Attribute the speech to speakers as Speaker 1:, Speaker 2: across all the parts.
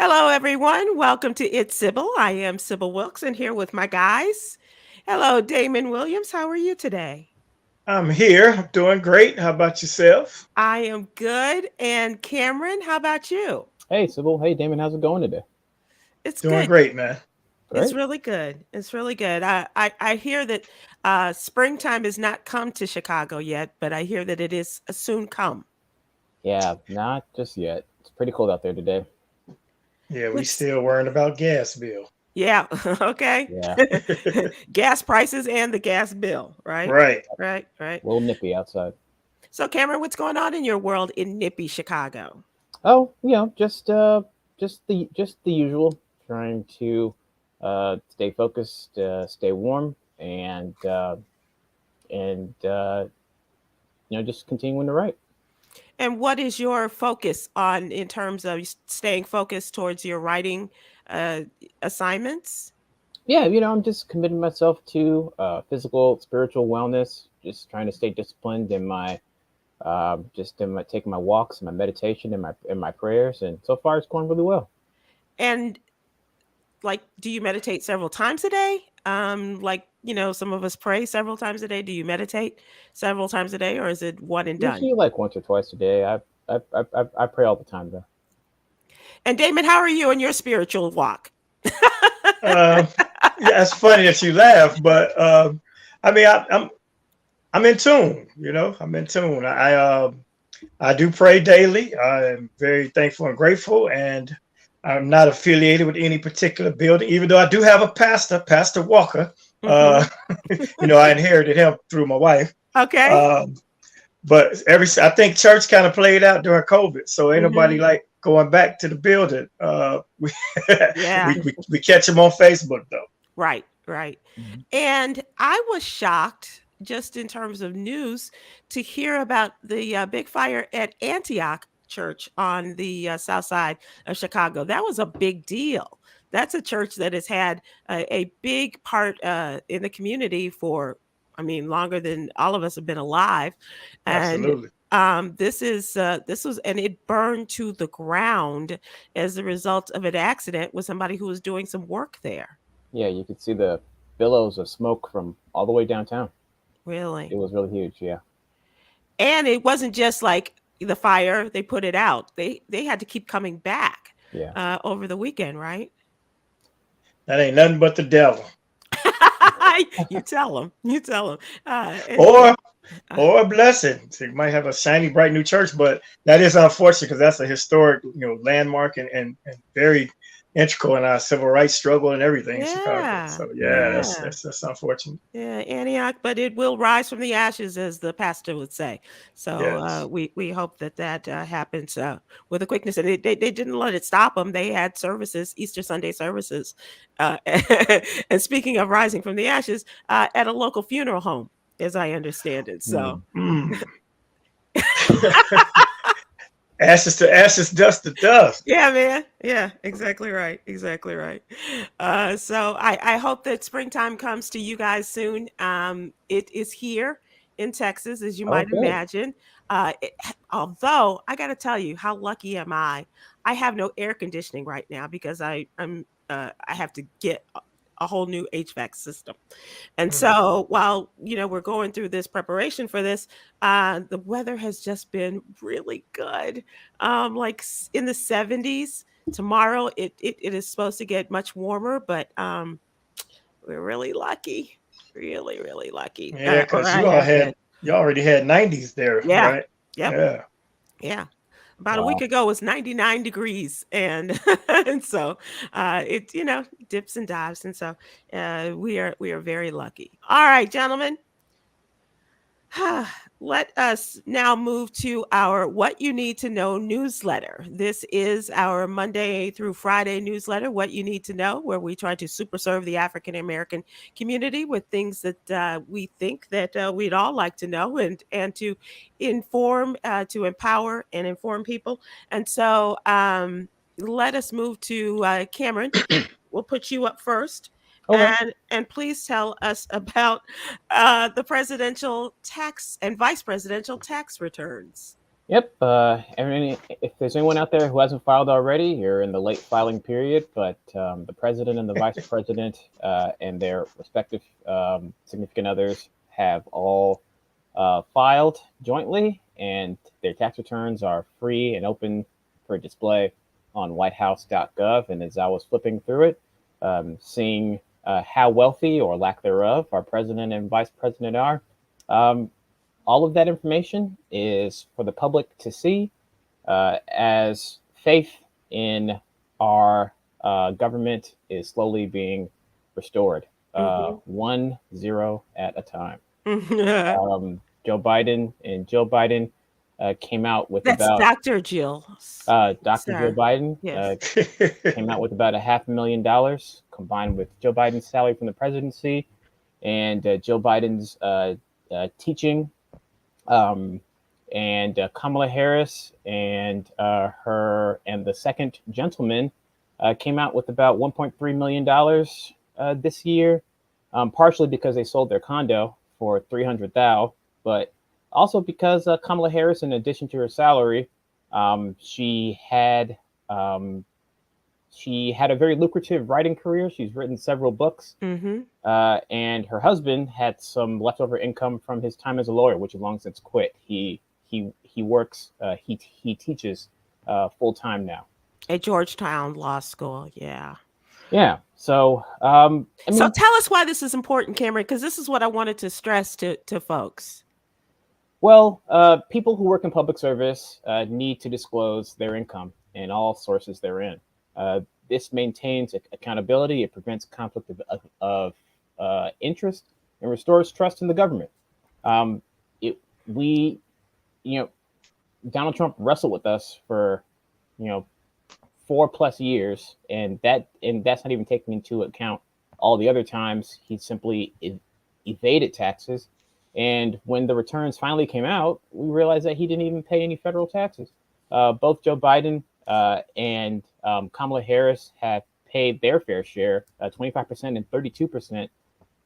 Speaker 1: Hello, everyone. Welcome to It's Sybil. I am Sybil Wilkes and here with my guys. Hello, Damon Williams. How are you today?
Speaker 2: I'm here. I'm doing great. How about yourself?
Speaker 1: I am good. And Cameron, how about you?
Speaker 3: Hey, Sybil. Hey, Damon. How's it going today?
Speaker 1: It's
Speaker 2: Doing
Speaker 1: good.
Speaker 2: great, man.
Speaker 1: It's
Speaker 3: Great.
Speaker 1: really good. It's really good. I hear that springtime has not come to Chicago yet, but I hear that it is soon come.
Speaker 3: Yeah, not just yet. It's pretty cold out there today.
Speaker 2: Yeah, we
Speaker 1: Which,
Speaker 2: still worrying about gas bill.
Speaker 1: yeah, okay.
Speaker 3: Yeah,
Speaker 1: Gas prices and the gas bill, right?
Speaker 2: Right.
Speaker 1: Right, right.
Speaker 3: a little nippy outside.
Speaker 1: So, Cameron, what's going on in your world in nippy Chicago?
Speaker 3: Oh, just the usual. Trying to stay focused, stay warm, and just continuing to write.
Speaker 1: And what is your focus on in terms of staying focused towards your writing uh, assignments?
Speaker 3: Yeah, I'm just committing myself to physical, spiritual wellness. Just trying to stay disciplined in my just in my taking my walks, my meditation, and my prayers, and so far it's going really well.
Speaker 1: And like, do you meditate several times a day? Like, some of us pray several times a day. Do you meditate several times a day, or is it one and done?
Speaker 3: Usually like once or twice a day. I pray all the time though.
Speaker 1: And Damon, how are you in your spiritual walk?
Speaker 2: Uh, yeah, it's funny that you laugh, but I mean, I'm in tune. I'm in tune. I do pray daily. I'm very thankful and grateful, and I'm not affiliated with any particular building, even though I do have a pastor, Pastor Walker.
Speaker 1: Hmm.
Speaker 2: Uh, I inherited him through my wife.
Speaker 1: Okay.
Speaker 2: Um, But I think church kind of played out during COVID, so ain't nobody
Speaker 1: Hmm.
Speaker 2: like going back to the building. We,
Speaker 1: Yeah.
Speaker 2: we catch them on Facebook though.
Speaker 1: Right. Right.
Speaker 3: Mhm.
Speaker 1: And I was shocked, just in terms of news, to hear about the big fire at Antioch Church on the south side of Chicago. That was a big deal. That's a church that has had a big part in the community for, I mean, longer than all of us have been alive. And
Speaker 2: Absolutely.
Speaker 1: this was, and it burned to the ground as a result of an accident with somebody who was doing some work there.
Speaker 3: Yeah, you could see the billows of smoke from all the way downtown.
Speaker 1: Really.
Speaker 3: It was really huge. Yeah.
Speaker 1: And it wasn't just like the fire, they put it out. They had to keep coming back
Speaker 3: Yeah.
Speaker 1: over the weekend, right?
Speaker 2: That ain't nothing but the devil,
Speaker 1: You tell them. You tell them.
Speaker 2: or
Speaker 1: Uh,
Speaker 2: or a blessing. So you might have a shiny, bright new church, but that is unfortunate because that's a historic, landmark and very integral in our civil rights struggle and everything in Chicago.
Speaker 1: yeah.
Speaker 2: So yeah, that's
Speaker 1: Yeah.
Speaker 2: that's that's unfortunate.
Speaker 1: Yeah, Antioch, but it will rise from the ashes, as the pastor would say. So
Speaker 2: Yes.
Speaker 1: we hope that happens with a quickness. And they didn't let it stop them. They had services, Easter Sunday services. Uh, and speaking of rising from the ashes, at a local funeral home, as I understand it. So
Speaker 3: Mm.
Speaker 2: Mm. Ashes to ashes, dust to dust.
Speaker 1: yeah, man. Yeah, exactly right. Exactly right. So I hope that springtime comes to you guys soon. It is here in Texas, as you
Speaker 3: Oh,
Speaker 1: might
Speaker 3: good.
Speaker 1: imagine. Although I got to tell you, how lucky am I? I have no air conditioning right now because I have to get a whole new HVAC system. And
Speaker 2: Mm.
Speaker 1: so while, we're going through this preparation for this, the weather has just been really good. Like in the 70s. Tomorrow it is supposed to get much warmer, but we're really lucky. Really, really lucky.
Speaker 2: Yeah,
Speaker 1: Or
Speaker 2: because
Speaker 1: I have been.
Speaker 2: you already had 90s there,
Speaker 1: Yeah.
Speaker 2: right?
Speaker 1: Yep.
Speaker 2: Yeah.
Speaker 1: Yeah. About a week
Speaker 3: Wow.
Speaker 1: ago it was 99 degrees, and and so it dips and dives, and so we are very lucky. All right, gentlemen. Let us now move to our What You Need to Know newsletter. This is our Monday through Friday newsletter, What You Need to Know, where we try to super serve the African American community with things that we think that we'd all like to know, and to inform, to empower and inform people. And so let us move to Cameron. We'll put you up first,
Speaker 3: Okay.
Speaker 1: and please tell us about the presidential tax and vice presidential tax returns.
Speaker 3: Yep. If there's anyone out there who hasn't filed already, you're in the late filing period. But the president and the vice president and their respective significant others have all filed jointly, and their tax returns are free and open for display on whitehouse.gov. And as I was flipping through it, seeing how wealthy or lack thereof our president and vice president are, all of that information is for the public to see as faith in our government is slowly being restored, 1-0 at a time. Joe Biden and Jill Biden came out with
Speaker 1: That's
Speaker 3: about
Speaker 1: Dr. Jill.
Speaker 3: Dr. Joe
Speaker 1: Sir.
Speaker 3: Biden
Speaker 1: Yes.
Speaker 3: came out with about $500,000 combined with Joe Biden's salary from the presidency and Joe Biden's teaching, and Kamala Harris and the second gentleman came out with about $1.3 million this year, partially because they sold their condo for $300,000, but also because Kamala Harris, in addition to her salary, she had a very lucrative writing career. She's written several books, and her husband had some leftover income from his time as a lawyer, which has long since quit. He works. He teaches full time now
Speaker 1: at Georgetown Law School. Yeah.
Speaker 3: Yeah. So,
Speaker 1: so tell us why this is important, Khameron, because this is what I wanted to stress to folks.
Speaker 3: Well, people who work in public service need to disclose their income and all sources therein. This maintains accountability. It prevents conflict of interest and restores trust in the government. Donald Trump wrestled with us for, 4+ years, and that's not even taking into account all the other times he simply evaded taxes. And when the returns finally came out, we realized that he didn't even pay any federal taxes. Both Joe Biden and Kamala Harris have paid their fair share, 25% and 32%,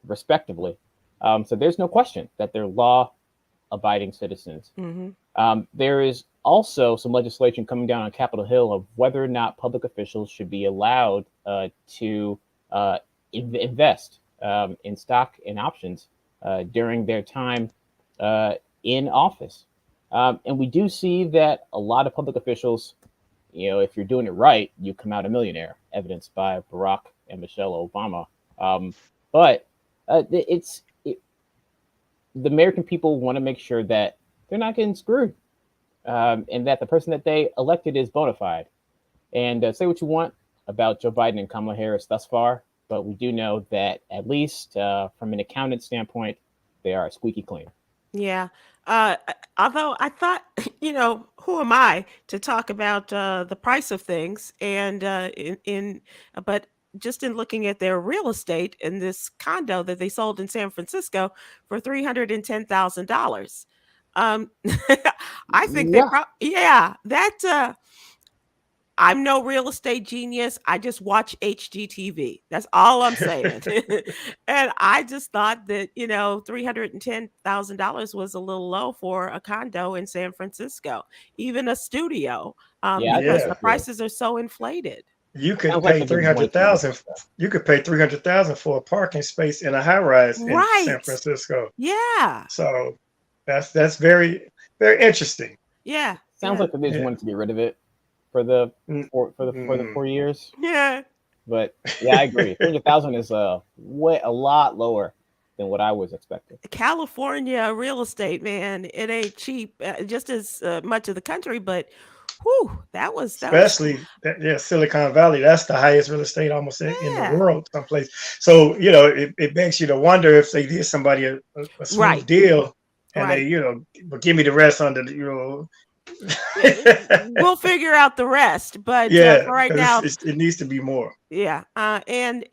Speaker 3: respectively. So there's no question that they're law-abiding citizens. There is also some legislation coming down on Capitol Hill of whether or not public officials should be allowed to invest in stock and options during their time in office. And we do see that a lot of public officials, if you're doing it right, you come out a millionaire, evidenced by Barack and Michelle Obama. But the American people want to make sure that they're not getting screwed, and that the person that they elected is bona fide. And say what you want about Joe Biden and Kamala Harris thus far, but we do know that at least from an accountant standpoint, they are squeaky clean.
Speaker 1: Yeah. Although I thought, who am I to talk about the price of things? And but just in looking at their real estate in this condo that they sold in San Francisco for $310,000. I think that I'm no real estate genius. I just watch HGTV. That's all I'm saying. And I just thought that, $310,000 was a little low for a condo in San Francisco, even a studio, because the prices are so inflated.
Speaker 2: You could pay $300,000. You could pay $300,000 for a parking space in a high rise in San Francisco.
Speaker 1: Yeah.
Speaker 2: So that's very, very interesting.
Speaker 1: Yeah.
Speaker 3: Sounds like they just wanted to get rid of it for the 4 years.
Speaker 1: Yeah.
Speaker 3: But yeah, I agree. 300,000 is a lot lower than what I was expecting.
Speaker 1: California real estate, man, it ain't cheap. Just as much of the country, but that was
Speaker 2: Silicon Valley. That's the highest real estate almost in the world, someplace. So it makes you to wonder if they did somebody a smooth deal, and they give me the rest under
Speaker 1: we'll figure out the rest, but for right now
Speaker 2: it needs to be more.
Speaker 1: And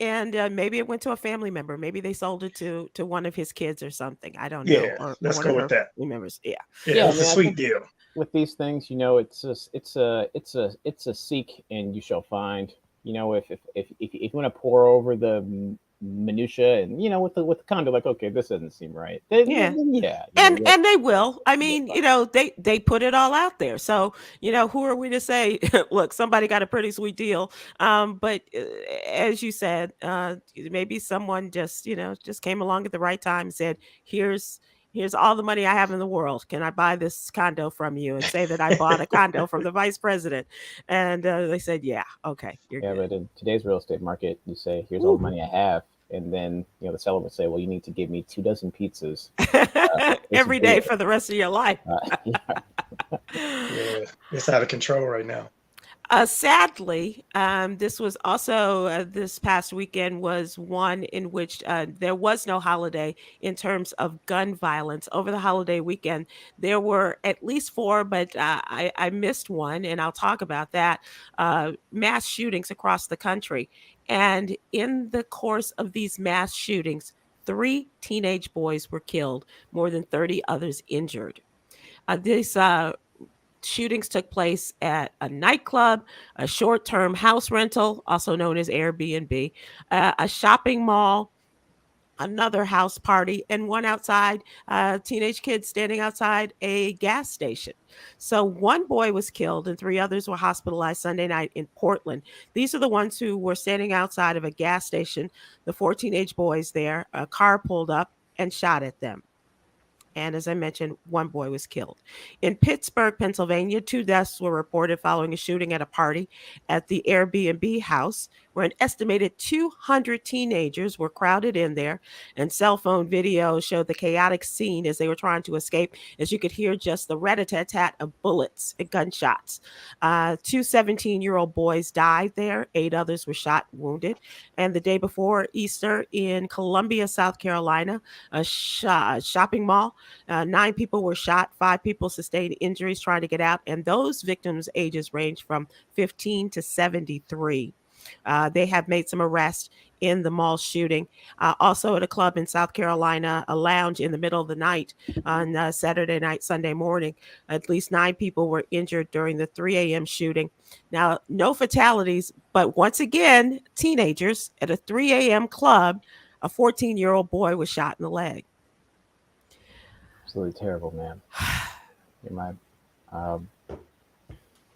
Speaker 1: maybe it went to a family member. Maybe they sold it to one of his kids or something. I don't know. Or
Speaker 2: let's go with that.
Speaker 1: Members.
Speaker 2: It's a sweet deal.
Speaker 3: With these things, it's a seek and you shall find. If you want to pour over the minutia, and with the condo, like, okay, this doesn't seem right.
Speaker 1: Yeah.
Speaker 3: Yeah,
Speaker 1: And they will. I
Speaker 3: yeah,
Speaker 1: mean, they put it all out there. So, who are we to say, look, somebody got a pretty sweet deal. But as you said, maybe someone just came along at the right time and said, here's all the money I have in the world. Can I buy this condo from you? And say that I bought a condo from the vice president. And they said, yeah, okay, you're
Speaker 3: yeah.
Speaker 1: good.
Speaker 3: But in today's real estate market, you say, here's all the
Speaker 1: Woo.
Speaker 3: money I have, and then the seller would say, well, you need to give me 2 dozen pizzas. This
Speaker 1: Every day
Speaker 3: beer.
Speaker 1: for the rest of your life.
Speaker 2: Yeah, it's out of control right now.
Speaker 1: Sadly, this was also this past weekend was one in which there was no holiday in terms of gun violence. Over the holiday weekend, there were at least four, but I missed one, and I'll talk about that. Mass shootings across the country. And in the course of these mass shootings, three teenage boys were killed, more than 30 others injured. These shootings took place at a nightclub, a short term house rental, also known as Airbnb, a shopping mall, another house party, and one outside, teenage kids standing outside a gas station. So one boy was killed and three others were hospitalized Sunday night in Portland. These are the ones who were standing outside of a gas station. The four teenage boys there, a car pulled up and shot at them. And as I mentioned, one boy was killed. In Pittsburgh, Pennsylvania, two deaths were reported following a shooting at a party at the Airbnb house, where an estimated 200 teenagers were crowded in there. And cell phone video showed the chaotic scene as they were trying to escape, as you could hear just the rat-a-tat-tat of bullets and gunshots. Two 17-year-old boys died there. 8 others were shot and wounded. And the day before Easter in Columbia, South Carolina, a shopping mall, 9 people were shot, 5 people sustained injuries trying to get out, and those victims' ages range from 15 to 73. They have made some arrests in the mall shooting. Also, at a club in South Carolina, a lounge in the middle of the night on Saturday night, Sunday morning, at least 9 people were injured during the 3 a.m. shooting. Now, no fatalities, but once again, teenagers at a 3 a.m. club, a 14-year-old boy was shot in the leg.
Speaker 3: Absolutely terrible, man. My um,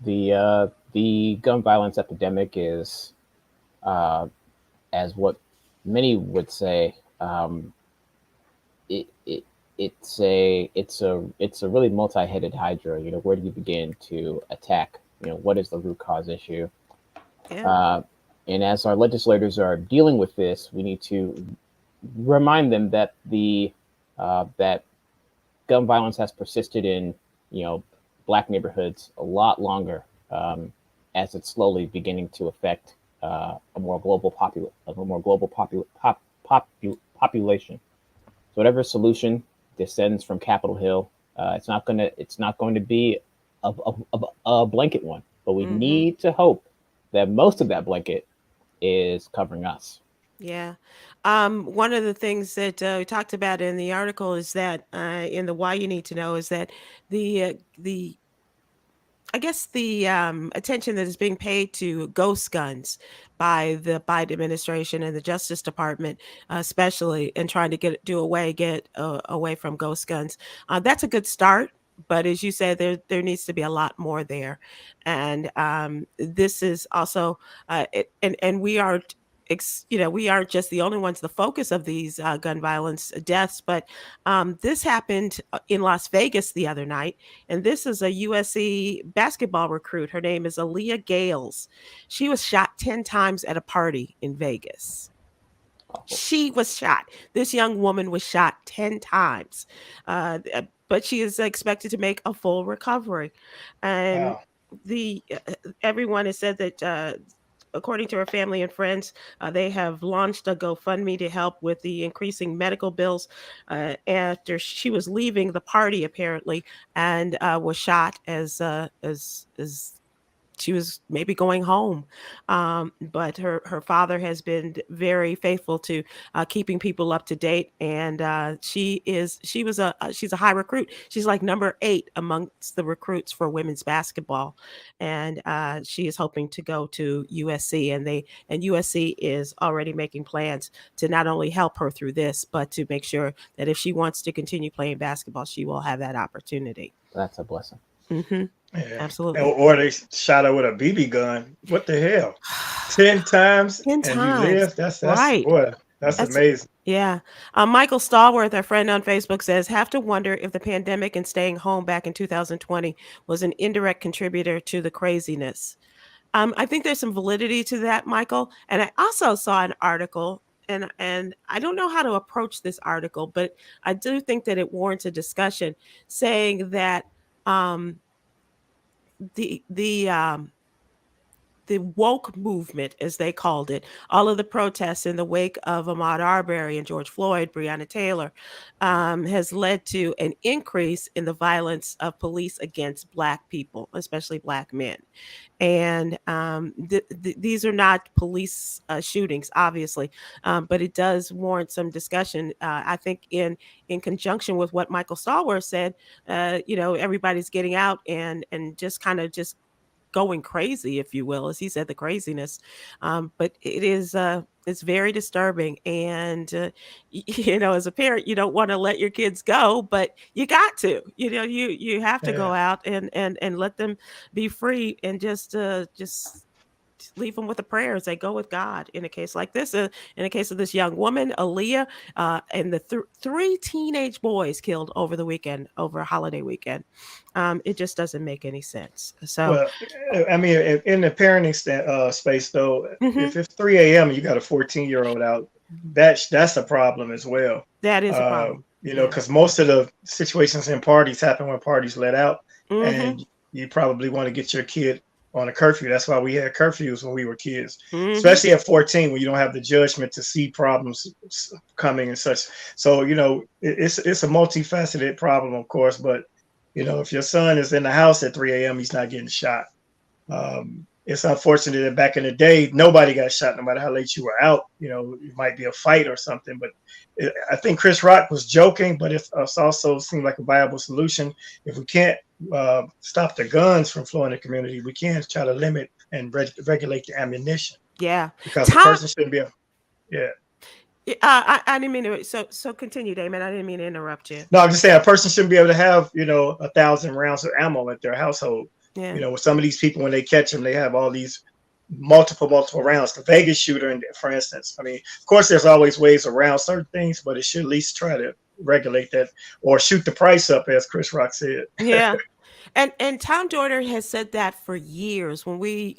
Speaker 3: the gun violence epidemic is, as what many would say, it, it it's a really multi-headed hydra. Where do you begin to attack? What is the root cause issue?
Speaker 1: Yeah.
Speaker 3: And as our legislators are dealing with this, we need to remind them that that gun violence has persisted in Black neighborhoods a lot longer, as it's slowly beginning to affect a more global population. So whatever solution descends from Capitol Hill, it's not going to be a blanket one, but we
Speaker 1: Mhm.
Speaker 3: need to hope that most of that blanket is covering us.
Speaker 1: Yeah. One of the things that we talked about in the article is that in the why you need to know is that the I guess the attention that is being paid to ghost guns by the Biden administration and the Justice Department, especially in trying to get away from ghost guns, that's a good start. But as you said, there needs to be a lot more there, and this is also and we are. We aren't just the only ones the focus of these gun violence deaths, but this happened in Las Vegas the other night, and this is a USC basketball recruit. Her name is Aaliyah Gales. She was shot 10 times at a party in Vegas.
Speaker 3: Awful.
Speaker 1: She was shot. This young woman was shot 10 times. But she is expected to make a full recovery. And
Speaker 2: Wow.
Speaker 1: the everyone has said that according to her family and friends, they have launched a GoFundMe to help with the increasing medical bills after she was leaving the party apparently and was shot as she was maybe going home. But her father has been very faithful to keeping people up to date, and she's a high recruit. She's like number 8 amongst the recruits for women's basketball, and she is hoping to go to USC, and USC is already making plans to not only help her through this, but to make sure that if she wants to continue playing basketball, she will have that opportunity.
Speaker 3: That's a blessing.
Speaker 1: Mm-hmm.
Speaker 2: Yeah.
Speaker 1: Absolutely.
Speaker 2: Or they shot her with a BB gun. What the hell? 10 times
Speaker 1: 10
Speaker 2: and you
Speaker 1: times.
Speaker 2: live? That's
Speaker 1: Right.
Speaker 2: boy, that's amazing.
Speaker 1: Yeah. Michael Stallworth, our friend on Facebook, says, have to wonder if the pandemic and staying home back in 2020 was an indirect contributor to the craziness. I think there's some validity to that, Michael. And I also saw an article, and I don't know how to approach this article, but I do think that it warrants a discussion, saying that um, the the um, the woke movement, as they called it, all of the protests in the wake of Ahmaud Arbery and George Floyd, Breonna Taylor, has led to an increase in the violence of police against Black people, especially Black men. And these are not police shootings, obviously, but it does warrant some discussion. I think in conjunction with what Michael Stallworth said, everybody's getting out and just kind of just going crazy, if you will, as he said, the craziness. But it's very disturbing. And, as a parent, you don't want to let your kids go, but you got to, you have to go out and let them be free, and just leave them with a prayer as they go with God in a case like this. In the case of this young woman, Aaliyah, and the 3 teenage boys killed over the weekend, over a holiday weekend. It just doesn't make any sense. So,
Speaker 2: Well, I mean, in the parenting space, though, if it's 3 a.m. and you got a 14-year-old out, that's a problem as well.
Speaker 1: that is a problem.
Speaker 2: Because most of the situations in parties happen when parties let out,
Speaker 1: Mhm.
Speaker 2: and you probably want to get your kid on a curfew. That's why we had curfews when we were kids,
Speaker 1: Mhm.
Speaker 2: especially at 14, when you don't have the judgment to see problems coming and such. So, it's a multifaceted problem, of course, but if your son is in the house at 3 a.m., he's not getting shot. It's unfortunate that back in the day, nobody got shot, no matter how late you were out. It might be a fight or something, but I think Chris Rock was joking, but it also seemed like a viable solution. If we can't stop the guns from flowing in the community, we can try to limit and regulate the ammunition.
Speaker 1: Yeah.
Speaker 2: Because the person shouldn't be yeah.
Speaker 1: I didn't mean to. So continue, Damon. I didn't mean to interrupt you.
Speaker 2: No, I'm just saying a person shouldn't be able to have 1,000 rounds of ammo at their household.
Speaker 1: Yeah.
Speaker 2: With some of these people, when they catch them, they have all these multiple rounds. The Vegas shooter, for instance. I mean, of course, there's always ways around certain things, but it should at least try to regulate that or shoot the price up, as Chris Rock said.
Speaker 1: Yeah. And Tom Joyner has said that for years, when we,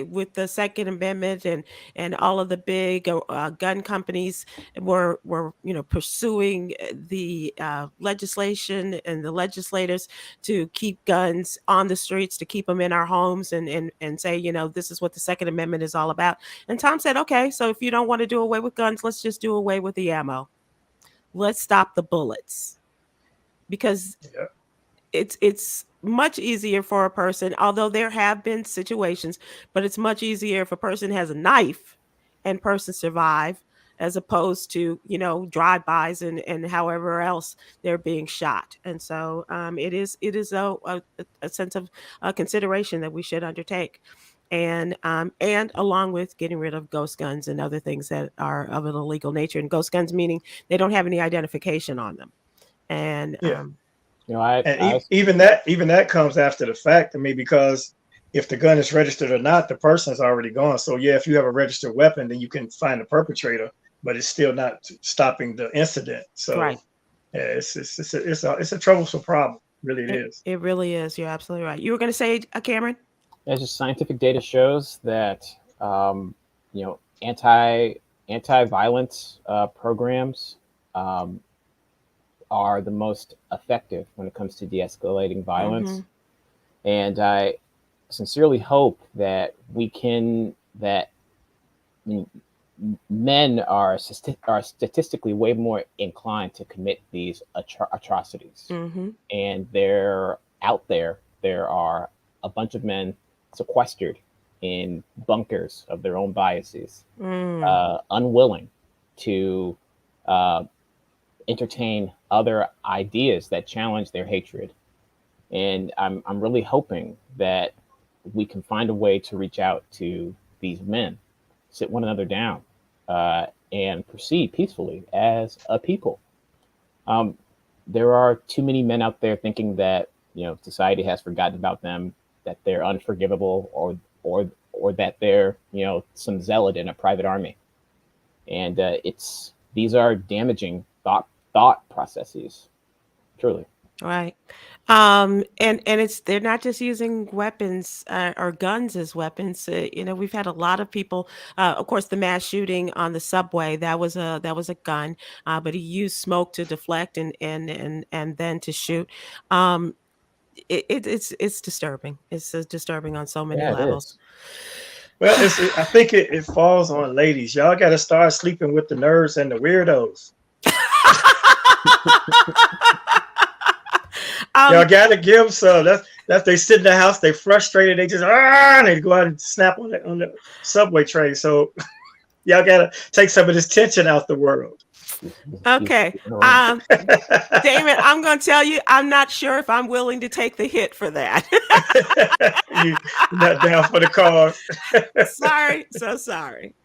Speaker 1: with the Second Amendment and all of the big gun companies were pursuing the legislation and the legislators to keep guns on the streets, to keep them in our homes, and say, this is what the Second Amendment is all about. And Tom said, okay, so if you don't want to do away with guns, let's just do away with the ammo. Let's stop the bullets, because
Speaker 2: Yeah.
Speaker 1: it's much easier for a person, although there have been situations, but it's much easier if a person has a knife and person survive, as opposed to drive-bys and however else they're being shot. And so it is a sense of consideration that we should undertake, and along with getting rid of ghost guns and other things that are of an illegal nature. And ghost guns meaning they don't have any identification on them. And
Speaker 2: Yeah.
Speaker 3: I
Speaker 2: even that comes after the fact. I mean, because if the gun is registered or not, the person is already gone. So yeah, if you have a registered weapon, then you can find the perpetrator, but it's still not stopping the incident. So
Speaker 1: right.
Speaker 2: yeah, it's a troublesome problem. Really, it is.
Speaker 1: It really is. You're absolutely right. You were going to say, Khameron?
Speaker 3: As just scientific data shows that anti-violence programs are the most effective when it comes to de-escalating violence.
Speaker 1: Mm-hmm.
Speaker 3: And I sincerely hope that men are statistically way more inclined to commit these atrocities.
Speaker 1: Mm-hmm.
Speaker 3: And they're out there. There are a bunch of men sequestered in bunkers of their own biases,
Speaker 1: Mm.
Speaker 3: unwilling to entertain other ideas that challenge their hatred. And I'm really hoping that we can find a way to reach out to these men, sit one another down, and proceed peacefully as a people. Um, there are too many men out there thinking that society has forgotten about them, that they're unforgivable, or that they're some zealot in a private army. And these are damaging thought processes, truly.
Speaker 1: Right. And they're not just using weapons or guns as weapons. We've had a lot of people. Of course, the mass shooting on the subway, that was a gun, but he used smoke to deflect and then to shoot. Um, it's disturbing. It's disturbing on so many
Speaker 3: Yeah, it
Speaker 1: levels.
Speaker 3: is.
Speaker 2: Well, I think it falls on ladies. Y'all got to start sleeping with the nerds and the weirdos. Y'all
Speaker 1: um,
Speaker 2: got to give them some. That's they sit in the house, they frustrated, they just and they go out and snap on the subway train. So y'all got to take some of this tension out the world.
Speaker 1: okay. Damon, I'm going to tell you, I'm not sure if I'm willing to take the hit for that.
Speaker 2: You're not down for the cause.
Speaker 1: Sorry, so sorry.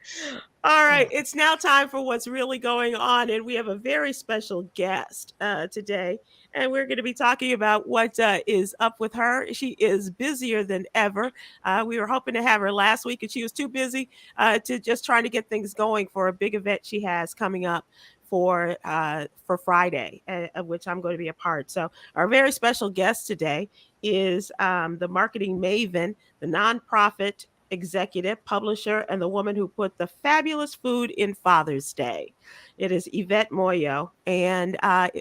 Speaker 1: All right, it's now time for what's really going on, and we have a very special guest today, and we're going to be talking about what is up with her. She is busier than ever. We were hoping to have her last week, and she was too busy to just trying to get things going for a big event she has coming up for Friday, of which I'm going to be a part. So our very special guest today is the marketing maven, the nonprofit executive, publisher, and the woman who put the fabulous food in Father's Day. It is Yvette Moyo, and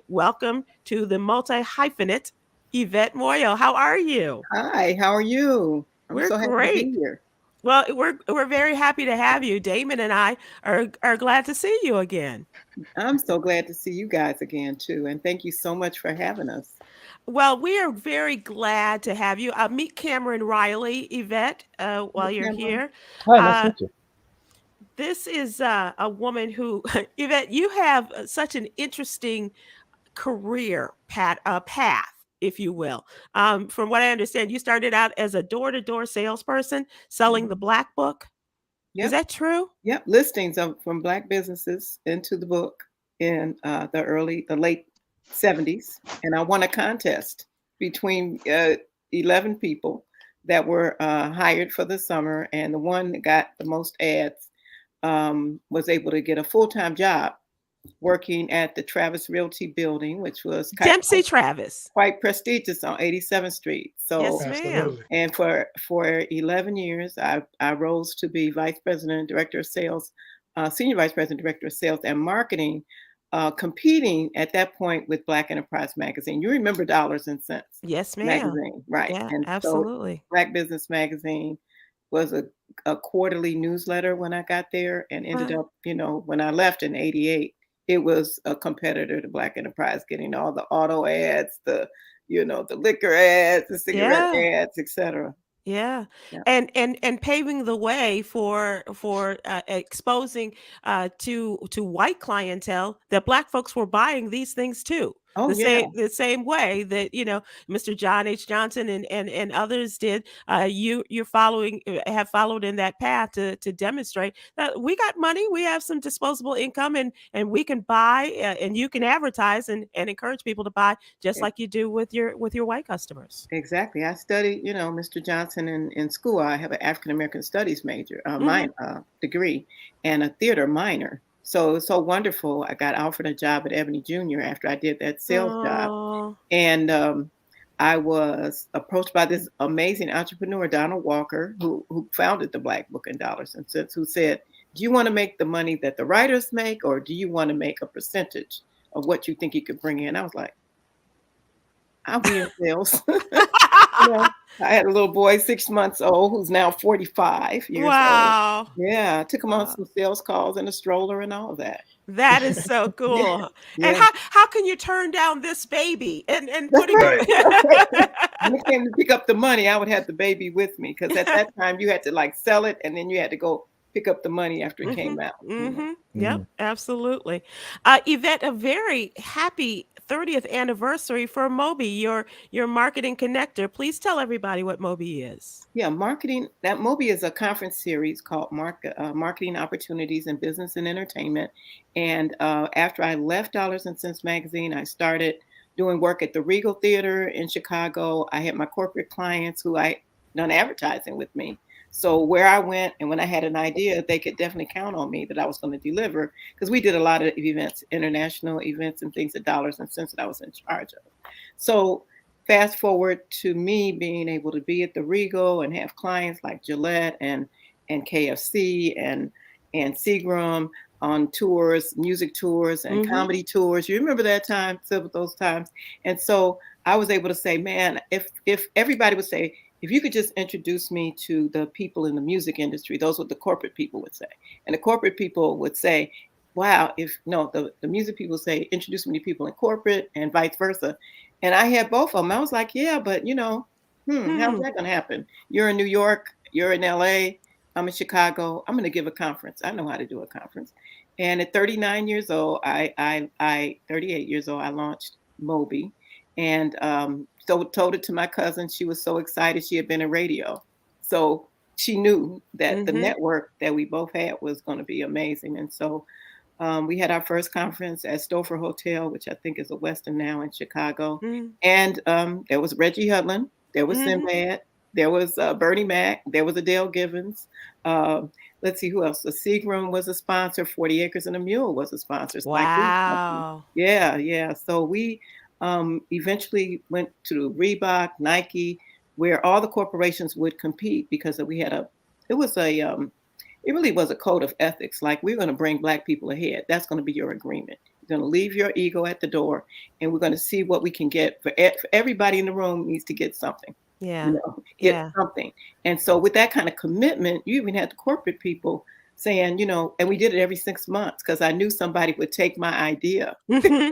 Speaker 1: welcome to the multi-hyphenate Yvette Moyo. How are you?
Speaker 4: Hi, how are you? I'm
Speaker 1: We're
Speaker 4: so happy to be
Speaker 1: great.
Speaker 4: here.
Speaker 1: Well, we're very happy to have you. Damon and I are glad to see you again.
Speaker 4: I'm so glad to see you guys again too, and thank you so much for having us.
Speaker 1: Well, we are very glad to have you. Meet Cameron Riley, Yvette,
Speaker 4: Hi,
Speaker 1: while you're
Speaker 4: Cameron.
Speaker 1: here.
Speaker 3: Hi, nice to
Speaker 1: Uh,
Speaker 3: meet you.
Speaker 1: this is a woman who, Yvette, you have such an interesting career path, if you will. From what I understand, you started out as a door-to-door salesperson selling the
Speaker 4: Mhm.
Speaker 1: Black Book. Is
Speaker 4: Yep,
Speaker 1: that true?
Speaker 4: yep. Listings from Black businesses into the book in the late '70s, and I won a contest between 11 people that were hired for the summer, and the one that got the most ads was able to get a full-time job working at the Travis Realty building, which was
Speaker 1: Dempsey Travis.
Speaker 4: quite prestigious on 87th Street.
Speaker 1: Yes,
Speaker 4: So,
Speaker 1: ma'am.
Speaker 2: Absolutely.
Speaker 4: and for 11 years, I rose to be vice president, director of sales, senior vice president, director of sales and marketing, competing at that point with Black Enterprise Magazine. You remember Dollars and Cents
Speaker 1: Yes, ma'am.
Speaker 4: magazine, right?
Speaker 1: Yeah,
Speaker 4: And so
Speaker 1: absolutely.
Speaker 4: Black Business Magazine was a quarterly newsletter when I got there, and ended
Speaker 1: Uh,
Speaker 4: up, when I left in '88, it was a competitor to Black Enterprise, getting all the auto ads, the liquor ads, the cigarette
Speaker 1: yeah.
Speaker 4: ads, etc.
Speaker 1: Yeah,
Speaker 4: Yeah.
Speaker 1: and paving the way for exposing to white clientele that Black folks were buying these things too.
Speaker 4: Oh
Speaker 1: The
Speaker 4: yeah,
Speaker 1: same way that Mr. John H. Johnson and others did. You're following have followed in that path to demonstrate that we got money, we have some disposable income, and we can buy and you can advertise and encourage people to buy just
Speaker 4: e-
Speaker 1: like you do with your white customers.
Speaker 4: exactly. I studied, Mr. Johnson in school. I have an African American Studies major,
Speaker 1: Hmm.
Speaker 4: mine degree, and a theater minor. So it's so wonderful. I got offered a job at Ebony Junior after I did that sales job.
Speaker 1: Oh.
Speaker 4: And I was approached by this amazing entrepreneur, Donald Walker, who founded the Black Book and Dollars and Cents, who said, "Do you want to make the money that the writers make, or do you want to make a percentage of what you think you could bring in?" I was like, "I'll be in sales." know, I had a little boy, 6 months old, who's now 45 years old.
Speaker 1: Wow.
Speaker 4: Yeah, I took him on
Speaker 1: Wow.
Speaker 4: some sales calls and a stroller and all of that.
Speaker 1: That is so
Speaker 4: Yeah,
Speaker 1: cool. And
Speaker 4: yeah.
Speaker 1: how can you turn down this baby and
Speaker 4: That's
Speaker 1: putting
Speaker 2: Right.
Speaker 4: right. When it came to pick up the money, I would have the baby with me because at that time you had to like sell it and then you had to go pick up the money after it
Speaker 1: Mhm,
Speaker 4: came out.
Speaker 1: mhm. Yep,
Speaker 3: Mm.
Speaker 1: absolutely. Yvette, a very happy 30th anniversary for Moby, your marketing connector. Please tell everybody what Moby is.
Speaker 4: Yeah, marketing. That Moby is a conference series called Marketing Opportunities in Business and Entertainment. And after I left Dollars and Cents Magazine, I started doing work at the Regal Theater in Chicago. I had my corporate clients who I done advertising with me. So where I went and when I had an idea, they could definitely count on me that I was going to deliver because we did a lot of events, international events and things at Dollars and Cents that I was in charge of. So fast forward to me being able to be at the Regal and have clients like Gillette and KFC and Seagram on tours, music tours and
Speaker 1: Mhm.
Speaker 4: comedy tours. You remember that time, Sybil, those times? And so I was able to say, man, if everybody would say, if you could just introduce me to the people in the music industry, those what the corporate people would say. And the corporate people would say, wow, if no, the music people say, introduce me to people in corporate and vice versa. And I had both of them. I was like, yeah, but how's
Speaker 1: Hmm.
Speaker 4: that going to happen? You're in New York, you're in LA, I'm in Chicago. I'm going to give a conference. I know how to do a conference. And at 39 years old, I 38 years old, I launched Moby, and so told it to my cousin. She was so excited. She had been in radio, so she knew that the
Speaker 1: Mhm.
Speaker 4: network that we both had was going to be amazing. And so we had our first conference at Stouffer Hotel, which I think is a Westin now in Chicago.
Speaker 1: Mhm.
Speaker 4: And there was Reggie Hudlin, there was
Speaker 1: Mhm.
Speaker 4: Sinbad, there was Bernie Mac, there was Adele Givens. Let's see who else. The Seagram was a sponsor. 40 Acres and a Mule was a sponsor. Spike Lee's company.
Speaker 1: Wow.
Speaker 4: Yeah, yeah. So we eventually went to Reebok, Nike, where all the corporations would compete because we had it was a it really was a code of ethics. Like, we're going to bring Black people ahead. That's going to be your agreement. You're going to leave your ego at the door, and we're going to see what we can get for everybody in the room needs to get something,
Speaker 1: Yeah.
Speaker 4: get
Speaker 1: Yeah.
Speaker 4: something. And so with that kind of commitment, you even had the corporate people saying, and we did it every 6 months because I knew somebody would take my idea.
Speaker 1: Mhm.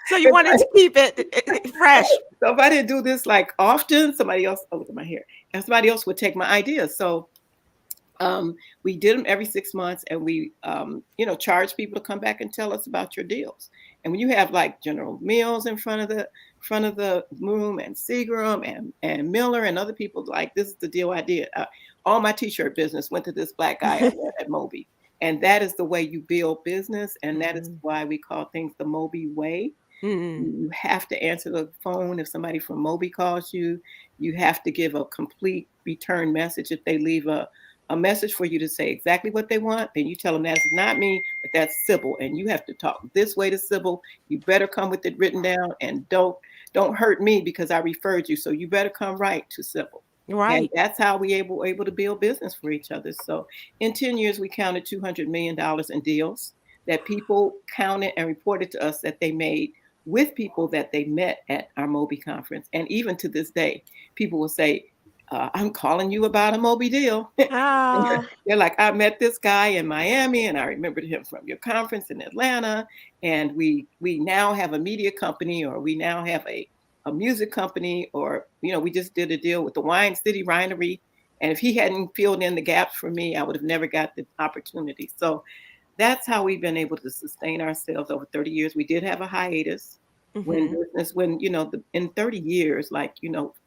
Speaker 1: So you wanted to keep it fresh.
Speaker 4: So if I didn't do this like often, somebody else, oh, look at my hair, and somebody else would take my ideas. So we did them every 6 months, and we, charge people to come back and tell us about your deals. And when you have like General Mills in front of the room, and Seagram and Miller and other people, like, this is the deal I did. All my T-shirt business went to this Black guy I met at Moby, and that is the way you build business, and that is
Speaker 1: Mhm.
Speaker 4: why we call things the Moby way.
Speaker 1: Mhm.
Speaker 4: You have to answer the phone if somebody from Moby calls you. You have to give a complete return message. If they leave a message for you to say exactly what they want, then you tell them that's not me, but that's Sybil. And you have to talk this way to Sybil. You better come with it written down, and don't hurt me because I referred you. So you better come right to Sybil. And
Speaker 1: Right.
Speaker 4: that's how we able to build business for each other. So in 10 years, we counted $200 million in deals that people counted and reported to us that they made with people that they met at our Moby conference. And even to this day, people will say, I'm calling you about a Moby deal.
Speaker 1: Oh.
Speaker 4: They're like, I met this guy in Miami, and I remembered him from your conference in Atlanta. And we now have a media company, or we now have a music company, or we just did a deal with the Wine City Winery. And if he hadn't filled in the gaps for me, I would have never got the opportunity. So that's how we've been able to sustain ourselves over 30 years. We did have a hiatus
Speaker 1: Mhm.
Speaker 4: when in 30 years, like,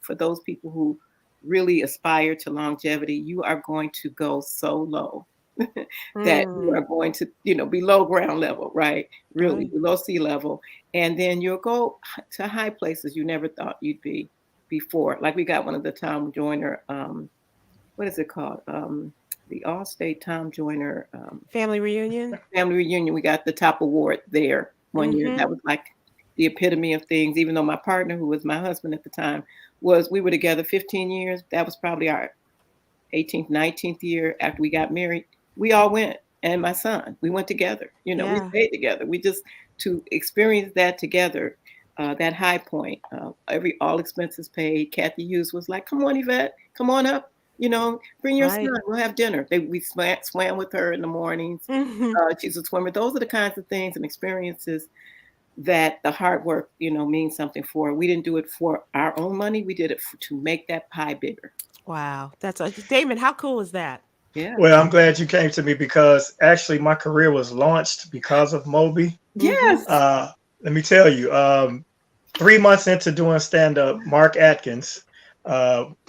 Speaker 4: for those people who really aspire to longevity, you are going to go so low that you
Speaker 1: Mm.
Speaker 4: are going to, below ground level, right? Really
Speaker 1: Right.
Speaker 4: below sea level. And then you'll go to high places you never thought you'd be before. Like, we got one of the Tom Joyner, what is it called? The All-State Tom Joyner
Speaker 1: Family reunion?
Speaker 4: family reunion. We got the top award there one year.
Speaker 1: Mhm.
Speaker 4: That was like the epitome of things. Even though my partner, who was my husband at the time, we were together 15 years. That was probably our 18th, 19th year after we got married. We all went, and my son, we went together. We
Speaker 1: Yeah.
Speaker 4: stayed together. We just to experience that together that high point. All expenses paid. Kathy Hughes was like, "Come on, Yvette, come on up. Bring your
Speaker 1: Right.
Speaker 4: son. We'll have dinner." We swam with her in the mornings.
Speaker 1: Mhm.
Speaker 4: She's a swimmer. Those are the kinds of things and experiences that the hard work, means something for. We didn't do it for our own money. We did it to make that pie bigger.
Speaker 1: Wow. Damon, how cool is that?
Speaker 4: Yeah.
Speaker 2: Well, I'm glad you came to me because actually my career was launched because of Moby.
Speaker 4: Yes.
Speaker 2: Let me tell you, 3 months into doing stand up, Mark Atkins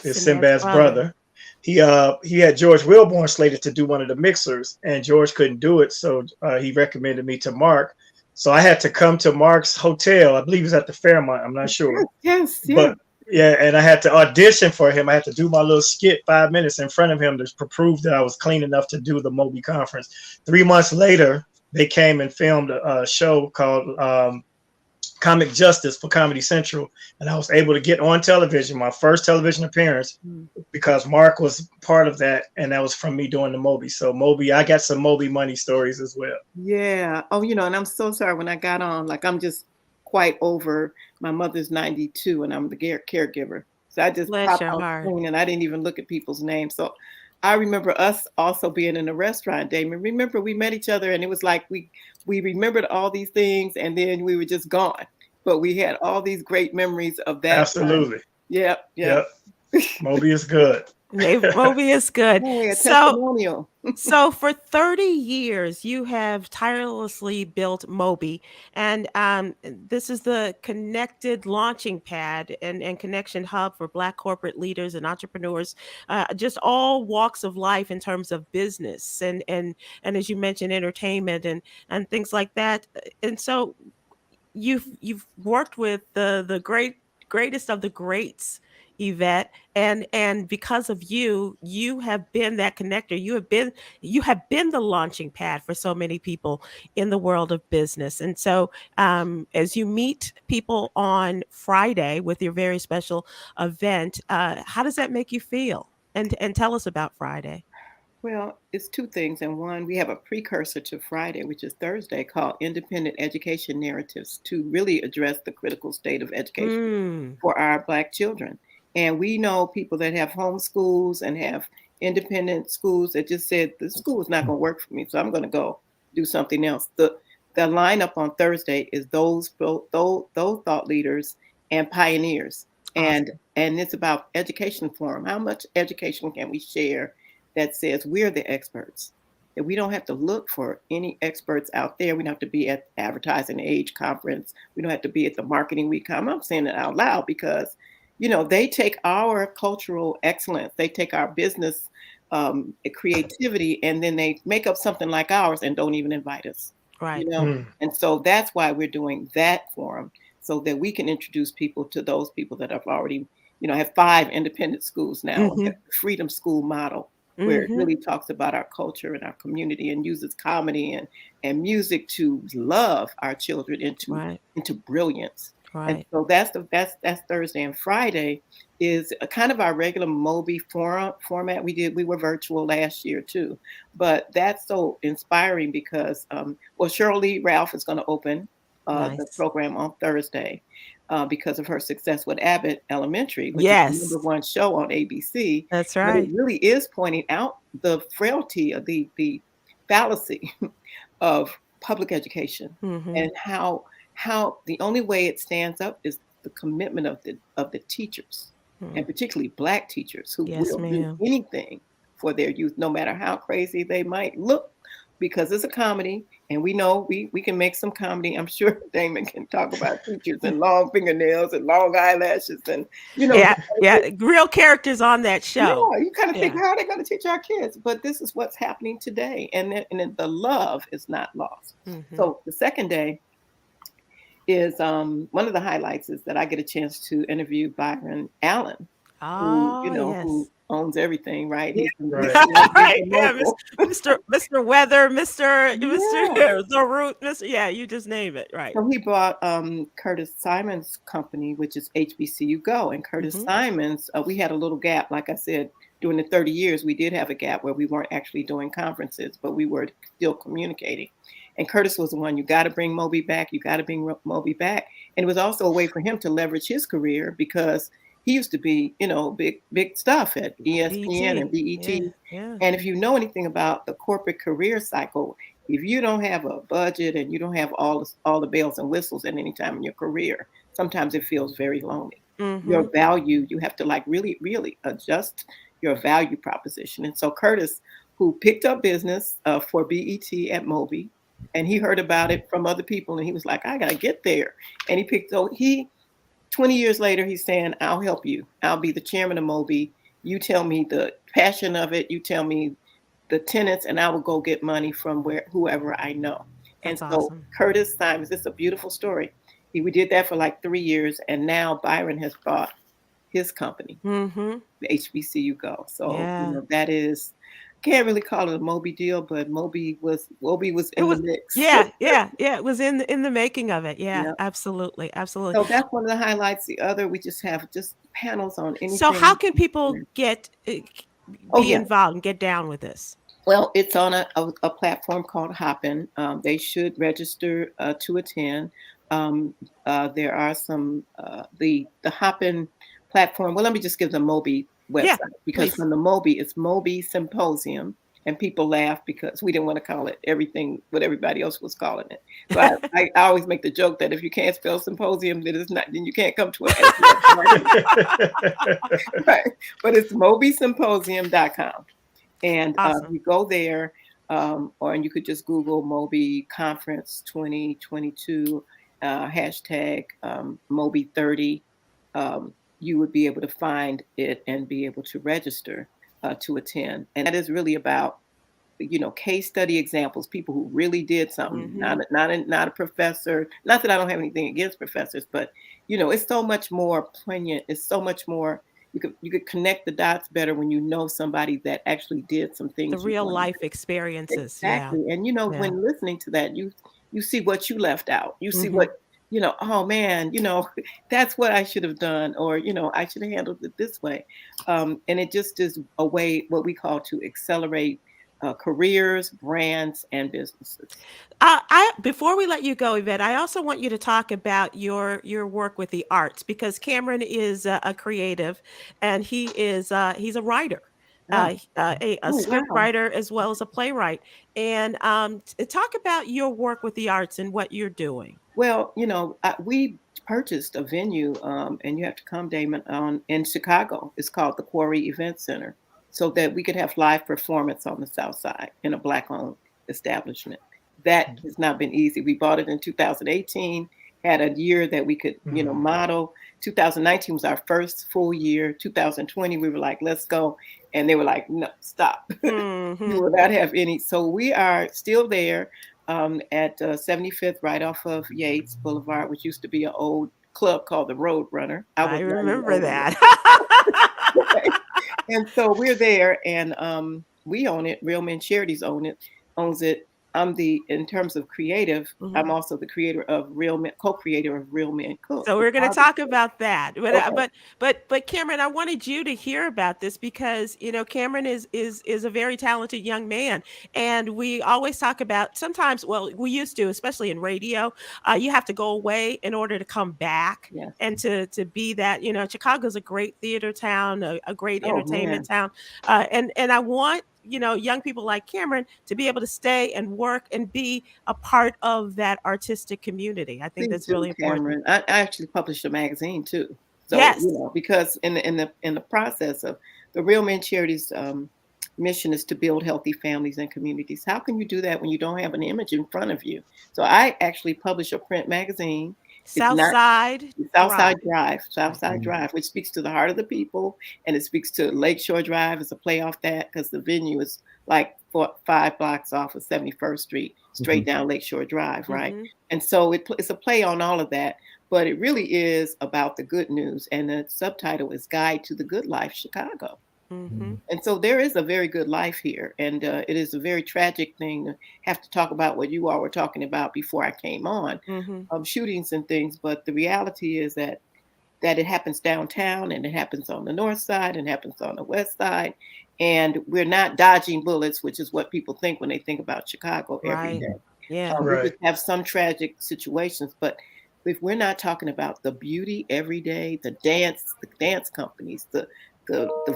Speaker 2: is
Speaker 1: Sinbad's
Speaker 2: Sinbad's brother. He had George Wilborn slated to do one of the mixers, and George couldn't do it, so he recommended me to Mark. So I had to come to Mark's hotel. I believe it was at the Fairmont. I'm not sure,
Speaker 4: Yes. Yeah.
Speaker 2: but yeah, and I had to audition for him. I had to do my little skit 5 minutes in front of him to prove that I was clean enough to do the Moby conference. 3 months later, they came and filmed a show called Comic Justice for Comedy Central, and I was able to get on television, my first television appearance, because Mark was part of that, and that was from me doing the Moby. So Moby, I got some Moby money stories as well.
Speaker 4: Yeah. Oh, and I'm so sorry when I got on, like I'm just quite over. My mother's 92 and I'm the caregiver. So I just
Speaker 1: Bless
Speaker 4: popped
Speaker 1: your
Speaker 4: on
Speaker 1: heart.
Speaker 4: screen and I didn't even look at people's names. So I remember us also being in a restaurant, Damon. Remember we met each other and it was like we remembered all these things and then we were just gone. But we had all these great memories of that.
Speaker 2: Absolutely.
Speaker 4: Yep.
Speaker 2: Moby is good.
Speaker 1: Moby is good.
Speaker 4: Hey, a
Speaker 1: So,
Speaker 4: testimonial.
Speaker 1: so for 30 years, you have tirelessly built Moby, and this is the connected launching pad and connection hub for Black corporate leaders and entrepreneurs, just all walks of life in terms of business and as you mentioned, entertainment and things like that. And so you've worked with the greatest of the greats, Yvette, and because of you have been that connector. You have been the launching pad for so many people in the world of business. And so as you meet people on Friday with your very special event, how does that make you feel? And tell us about Friday.
Speaker 4: Well, it's two things. And one, we have a precursor to Friday, which is Thursday, called Independent Education Narratives to really address the critical state of education
Speaker 1: Mm,
Speaker 4: for our Black children. And we know people that have homeschools and have independent schools that just said, the school is not going to work for me, so I'm going to go do something else. The lineup on Thursday is those thought leaders and pioneers. And
Speaker 1: awesome.
Speaker 4: and it's about education forum. How much education can we share that says we're the experts? That we don't have to look for any experts out there. We don't have to be at Advertising Age conference. We don't have to be at the Marketing Week. I'm saying it out loud because, they take our cultural excellence, they take our business creativity, and then they make up something like ours and don't even invite us.
Speaker 1: Right.
Speaker 4: And so that's why we're doing that forum, so that we can introduce people to those people that have already, have 5 independent schools now,
Speaker 1: Hmm.
Speaker 4: the Freedom School model, where it
Speaker 1: Hmm.
Speaker 4: really talks about our culture and our community and uses comedy and music to love our children
Speaker 1: Right.
Speaker 4: into brilliance. And
Speaker 1: Right.
Speaker 4: so that's Thursday. And Friday is a kind of our regular Moby forum format. We were virtual last year too, but that's so inspiring because Cheryl Lee Ralph is going to open the
Speaker 1: Nice.
Speaker 4: program on Thursday because of her success with Abbott Elementary, which is the
Speaker 1: Yes.
Speaker 4: #1 show on ABC.
Speaker 1: That's
Speaker 4: But it
Speaker 1: right.
Speaker 4: really is pointing out the frailty of the fallacy of public education
Speaker 1: Hmm.
Speaker 4: and how the only way it stands up is the commitment of the teachers, and
Speaker 1: Mm.
Speaker 4: particularly Black teachers who
Speaker 1: Yes,
Speaker 4: will do
Speaker 1: ma'am.
Speaker 4: anything for their youth, no matter how crazy they might look, because it's a comedy, and we know we can make some comedy. I'm sure Damon can talk about teachers and long fingernails and long eyelashes and
Speaker 1: Yeah, yeah. Real characters on that
Speaker 4: yeah,
Speaker 1: show.
Speaker 4: you kind of think,
Speaker 1: Yeah.
Speaker 4: how are they going to teach our kids? But this is what's happening today, and the love is not lost.
Speaker 1: Hmm.
Speaker 4: So the second day is one of the highlights is that I get a chance to interview Byron Allen, who
Speaker 1: Oh,
Speaker 4: who
Speaker 1: yes.
Speaker 4: owns everything, right? He's
Speaker 2: Right.
Speaker 4: he's
Speaker 1: Right.
Speaker 4: the
Speaker 1: Yeah,
Speaker 4: mogul.
Speaker 1: Mr. Weather, Mr.
Speaker 4: Yeah.
Speaker 1: The Root, Mr. Yeah, you just name it. Right.
Speaker 4: So he bought Curtis Simon's company, which is HBCU Go. And Curtis
Speaker 1: Hmm.
Speaker 4: Simon's, we had a little gap. Like I said, during the 30 years, we did have a gap where we weren't actually doing conferences, but we were still communicating. And Curtis was the one, you got to bring Moby back. You got to bring Moby back. And it was also a way for him to leverage his career because he used to be, big stuff at ESPN and BET.
Speaker 1: Yeah.
Speaker 4: And if you know anything about the corporate career cycle, if you don't have a budget and you don't have all the bells and whistles at any time in your career, sometimes it feels very lonely. Your value, you have to like really, really adjust your value proposition. And so Curtis, who picked up business for BET at Moby, and he heard about it from other people, and he was like, I gotta get there. And 20 years later, he's saying, I'll help you. I'll be the chairman of Moby. You tell me the passion of it. You tell me the tenants, and I will go get money from whoever I know.
Speaker 1: That's
Speaker 4: and so
Speaker 1: awesome.
Speaker 4: Curtis Simons, it's a beautiful story. We did that for like 3 years, and now Byron has bought his company, the HBCU Go. So that is, can't really call it a Moby deal, but Moby was in the mix.
Speaker 1: Yeah. It was in the making of it. Yeah, absolutely.
Speaker 4: So that's one of the highlights. The other, we just have panels on anything.
Speaker 1: So how can people be involved and get down with this?
Speaker 4: Well, it's on a platform called Hopin. They should register to attend. There are some the Hopin platform. Well, let me just give the Moby website because from the Moby, it's Moby Symposium, and people laugh because we didn't want to call it everything what everybody else was calling it. So I always make the joke that if you can't spell symposium, then you can't come to it. Right. But it's MobySymposium.com. And
Speaker 1: awesome.
Speaker 4: You go there, or you could just Google Moby Conference 2022, hashtag Moby 30. You would be able to find it and be able to register to attend. And that is really about, case study examples, people who really did something, not a professor. Not that I don't have anything against professors, but, it's so much more poignant. It's so much more. You could connect the dots better when you know somebody that actually did some things.
Speaker 1: The real life experiences.
Speaker 4: Exactly.
Speaker 1: Yeah.
Speaker 4: And, when listening to that, you see what you left out. You see what, oh man, that's what I should have done, or, I should have handled it this way. And it just is a way, what we call to accelerate careers, brands, and businesses.
Speaker 1: Before we let you go, Yvette, I also want you to talk about your work with the arts, because Khameron is a creative, and he's a writer, a script writer as well as a playwright. And talk about your work with the arts and what you're doing.
Speaker 4: Well, we purchased a venue, and you have to come, Damon, in Chicago. It's called the Quarry Event Center, so that we could have live performance on the South Side in a Black-owned establishment. That has not been easy. We bought it in 2018, had a year that we could, model. 2019 was our first full year. 2020, we were like, let's go. And they were like, no, stop. You will not have any. So we are still there at 75th, right off of Yates Boulevard, which used to be an old club called the Road Runner.
Speaker 1: I remember that.
Speaker 4: And so we're there, and we own it. Real Men Charities owns it. In terms of creative, I'm also the creator of co-creator of Real Men Cook.
Speaker 1: So we're going to talk about that. But Khameron, I wanted you to hear about this because, Khameron is a very talented young man. And we always talk about we used to, especially in radio, you have to go away in order to come back and to be that, Chicago's a great theater town, a great entertainment town. And I want young people like Khameron to be able to stay and work and be a part of that artistic community. I think that's really important.
Speaker 4: I actually published a magazine too. So, because in the process of the Real Men Charities mission is to build healthy families and communities. How can you do that when you don't have an image in front of you? So I actually publish a print magazine.
Speaker 1: Southside
Speaker 4: Drive, which speaks to the heart of the people, and it speaks to Lakeshore Drive as a play off that, because the venue is like 5 blocks off of 71st Street, straight down Lakeshore Drive, right? And so it's a play on all of that, but it really is about the good news, and the subtitle is Guide to the Good Life, Chicago. And so there is a very good life here, and it is a very tragic thing to have to talk about what you all were talking about before I came on, shootings and things. But the reality is that that it happens downtown and it happens on the north side and happens on the west side. And we're not dodging bullets, which is what people think when they think about Chicago every
Speaker 1: Right.
Speaker 4: day.
Speaker 1: Yeah.
Speaker 4: We
Speaker 2: Right.
Speaker 4: just have some tragic situations, but if we're not talking about the beauty every day, the dance companies, the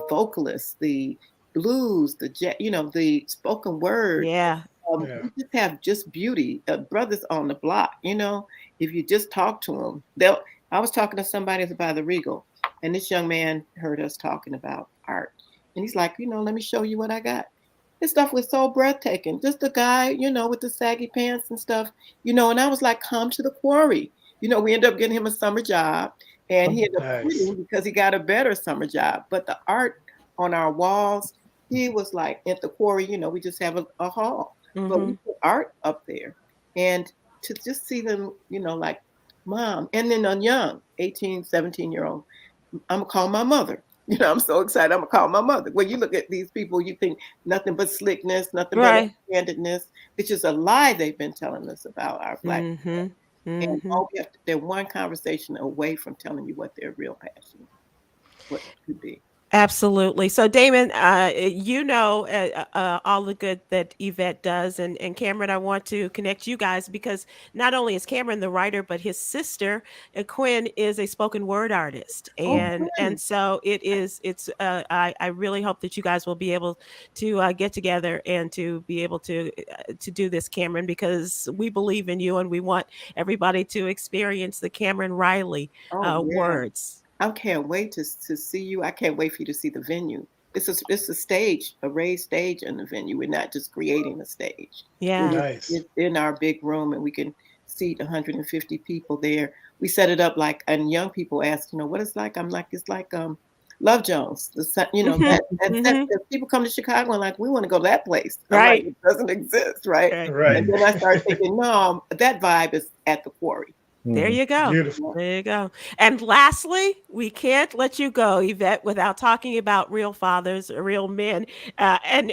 Speaker 4: vocalists, the blues, the spoken word,
Speaker 1: Yeah.
Speaker 2: Yeah.
Speaker 4: we just have just beauty. Brothers on the block, if you just talk to them, they'll. I was talking to somebody by the Regal, and this young man heard us talking about art, and he's like, let me show you what I got. This stuff was so breathtaking. Just the guy, with the saggy pants and stuff, and I was like, come to the quarry. We ended up getting him a summer job, and he ended up
Speaker 2: Nice.
Speaker 4: quitting because he got a better summer job. But the art on our walls, he was like, at the quarry, we just have a hall, but we put art up there. And to just see them, like, mom, and then a young 18, 17-year-old, I'm gonna call my mother. I'm so excited. I'm gonna call my mother. When you look at these people, you think nothing but slickness, nothing but
Speaker 1: Right.
Speaker 4: handedness, which is a lie they've been telling us about our Black
Speaker 1: Mm-hmm.
Speaker 4: people. And
Speaker 1: Mm-hmm.
Speaker 4: all we have to, they're one conversation away from telling you what their real passion, what it could be.
Speaker 1: Absolutely. So, Damon, all the good that Yvette does, and Cameron, I want to connect you guys because not only is Cameron the writer, but his sister Quinn is a spoken word artist,
Speaker 4: Oh,
Speaker 1: and so I really hope that you guys will be able to get together and to be able to do this, Cameron, because we believe in you and we want everybody to experience the Cameron Riley
Speaker 4: oh yeah.
Speaker 1: words.
Speaker 4: I can't wait to see you. I can't wait for you to see the venue. It's a stage, a raised stage in the venue. We're not just creating a stage.
Speaker 1: Yeah.
Speaker 2: Nice.
Speaker 4: It's in our big room, and we can seat 150 people there. We set it up like, and young people ask, what it's like. I'm like, it's like Love Jones.
Speaker 1: Mhm.
Speaker 4: People come to Chicago and like, we want to go to that place. I'm like,
Speaker 1: Right.
Speaker 4: it doesn't exist, right?
Speaker 1: Right.
Speaker 2: Right.
Speaker 4: And then I started thinking, no, that vibe is at the quarry.
Speaker 1: There you go.
Speaker 2: Beautiful.
Speaker 1: There you go. And lastly, we can't let you go, Yvette, without talking about real fathers, real men, and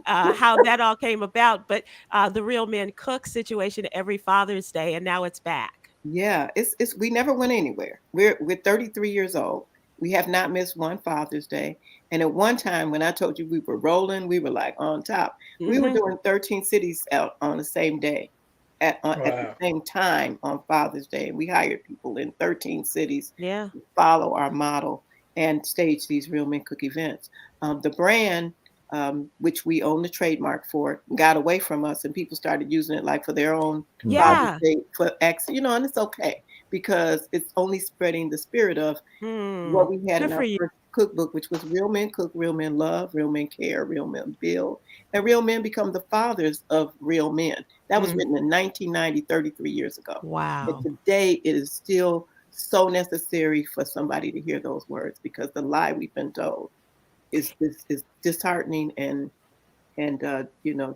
Speaker 1: how that all came about. But the Real Men Cook situation every Father's Day, and now it's back.
Speaker 4: Yeah, it's we never went anywhere. We're 33 years old. We have not missed one Father's Day. And at one time, when I told you we were rolling, we were like on top. We were
Speaker 1: Mhm.
Speaker 4: doing 13 cities out on the same day, at the
Speaker 2: Wow.
Speaker 4: same time on Father's Day. And we hired people in 13 cities
Speaker 1: Yeah.
Speaker 4: to follow our model and stage these Real Men Cook events. The brand, which we own the trademark for, got away from us, and people started using it like for their own Father's
Speaker 1: Yeah.
Speaker 4: Day for X, and it's okay because it's only spreading the spirit of what we had
Speaker 1: Good
Speaker 4: in
Speaker 1: for
Speaker 4: our
Speaker 1: you.
Speaker 4: first cookbook, which was Real Men Cook, Real Men Love, Real Men Care, Real Men Build, and Real Men become the fathers of real men. That was
Speaker 1: Mm.
Speaker 4: written in 1990, 33 years ago. And
Speaker 1: Wow.
Speaker 4: today it is still so necessary for somebody to hear those words because the lie we've been told is disheartening and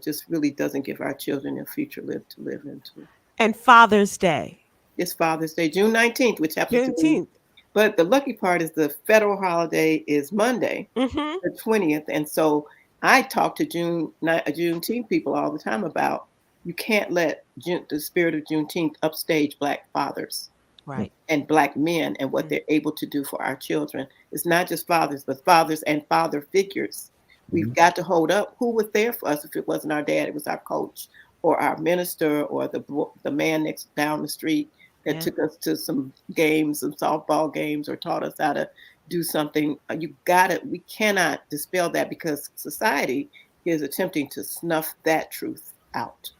Speaker 4: just really doesn't give our children a future to live into.
Speaker 1: And Father's Day,
Speaker 4: It's Father's Day, June 19th, which happens to be,
Speaker 1: Juneteenth.
Speaker 4: but the lucky part is the federal holiday is Monday,
Speaker 1: Mm-hmm.
Speaker 4: the 20th. And so I talk to Juneteenth people all the time about you can't let the spirit of Juneteenth upstage Black fathers
Speaker 1: Right.
Speaker 4: and Black men and what they're able to do for our children. It's not just fathers, but fathers and father figures. We've got to hold up who was there for us. If it wasn't our dad, it was our coach or our minister or the man next down the street that
Speaker 1: Yeah.
Speaker 4: took us to some games, some softball games, or taught us how to do something. We cannot dispel that because society is attempting to snuff that truth out.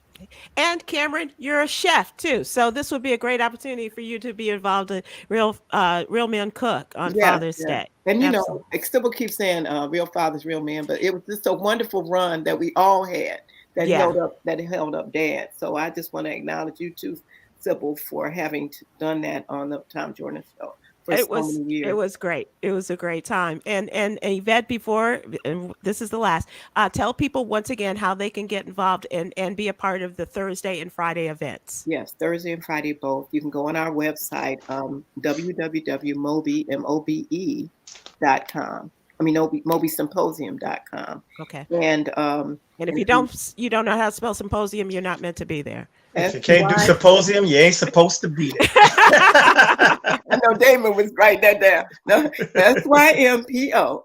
Speaker 1: And Cameron, you're a chef too, so this would be a great opportunity for you to be involved in Real Men Cook on
Speaker 4: Yeah,
Speaker 1: Father's
Speaker 4: yeah.
Speaker 1: Day.
Speaker 4: And
Speaker 1: Absolutely.
Speaker 4: Sybil keeps saying real fathers, real men, but it was just a wonderful run that we all had that
Speaker 1: Yeah.
Speaker 4: held up dad. So I just want to acknowledge you too, Sybil, for having done that on the Tom Jordan show for
Speaker 1: It
Speaker 4: so
Speaker 1: was
Speaker 4: many
Speaker 1: it
Speaker 4: years.
Speaker 1: was great. It was a great time. And Yvette, before, and this is the last, tell people once again how they can get involved and be a part of the Thursday and Friday events.
Speaker 4: Yes, Thursday and Friday both. You can go on our website, www.mobe.com. I mean, mobesymposium.com.
Speaker 1: Okay.
Speaker 4: And
Speaker 1: And if you don't know how to spell symposium, you're not meant to be there.
Speaker 2: If you can't do
Speaker 4: SY
Speaker 2: symposium, you ain't supposed to be there.
Speaker 4: I know Damon was writing that down. No, SYMPO.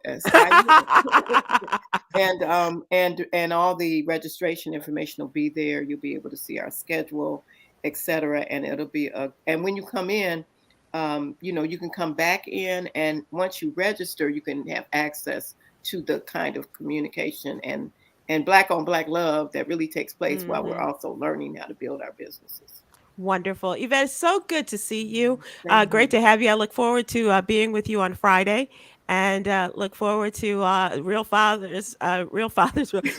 Speaker 4: And all the registration information will be there. You'll be able to see our schedule, etc. And it'll be and when you come in, you can come back in, and once you register, you can have access to the kind of communication and Black on Black love that really takes place while we're also learning how to build our businesses.
Speaker 1: Wonderful. Yvette, it's so good to see you.
Speaker 4: Thank
Speaker 1: Great to have you. I look forward to being with you on Friday, and look forward to Real Fathers,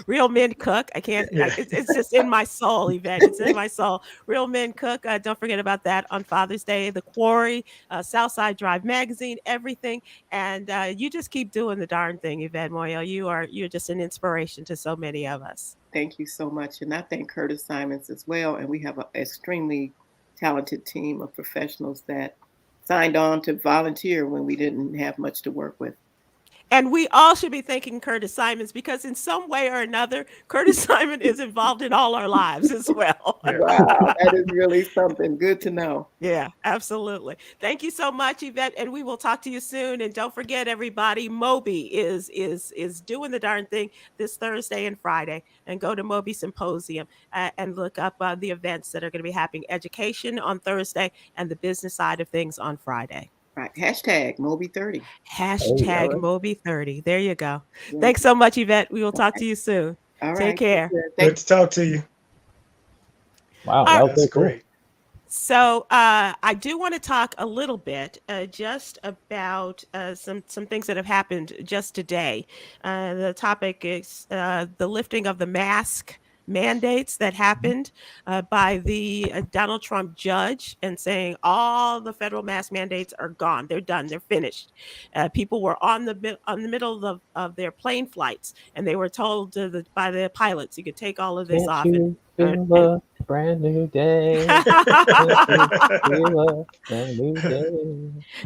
Speaker 1: Real Men Cook. I can't, it's just in my soul, Yvette. It's in my soul. Real Men Cook. Don't forget about that on Father's Day. The Quarry, Southside Drive Magazine, everything. And you just keep doing the darn thing, Yvette Moyo. You're just an inspiration to so many of us.
Speaker 4: Thank you so much. And I thank Curtis Simons as well. And we have an extremely talented team of professionals that signed on to volunteer when we didn't have much to work with.
Speaker 1: And we all should be thanking Curtis Simons, because in some way or another, Curtis Simon is involved in all our lives as well.
Speaker 4: Wow, that is really something good to know.
Speaker 1: Yeah, absolutely. Thank you so much, Yvette, and we will talk to you soon. And don't forget, everybody, Moby is doing the darn thing this Thursday and Friday. And go to Moby Symposium and look up the events that are going to be happening. Education on Thursday and the business side of things on Friday.
Speaker 4: Right. Hashtag Moby30.
Speaker 1: Hashtag Moby30. There you go. Yeah. Thanks so much, Yvette. We will talk to you soon.
Speaker 4: All right.
Speaker 1: Take care.
Speaker 2: Good to talk to you.
Speaker 3: Wow, that was great.
Speaker 1: So I do want to talk a little bit just about some things that have happened just today. The topic is the lifting of the mask mandates that happened by the Donald Trump judge, and saying all the federal mask mandates are gone. They're done. They're finished. People were on the middle of their plane flights, and they were told by the pilots, you could take all of this off.
Speaker 3: And a brand new day.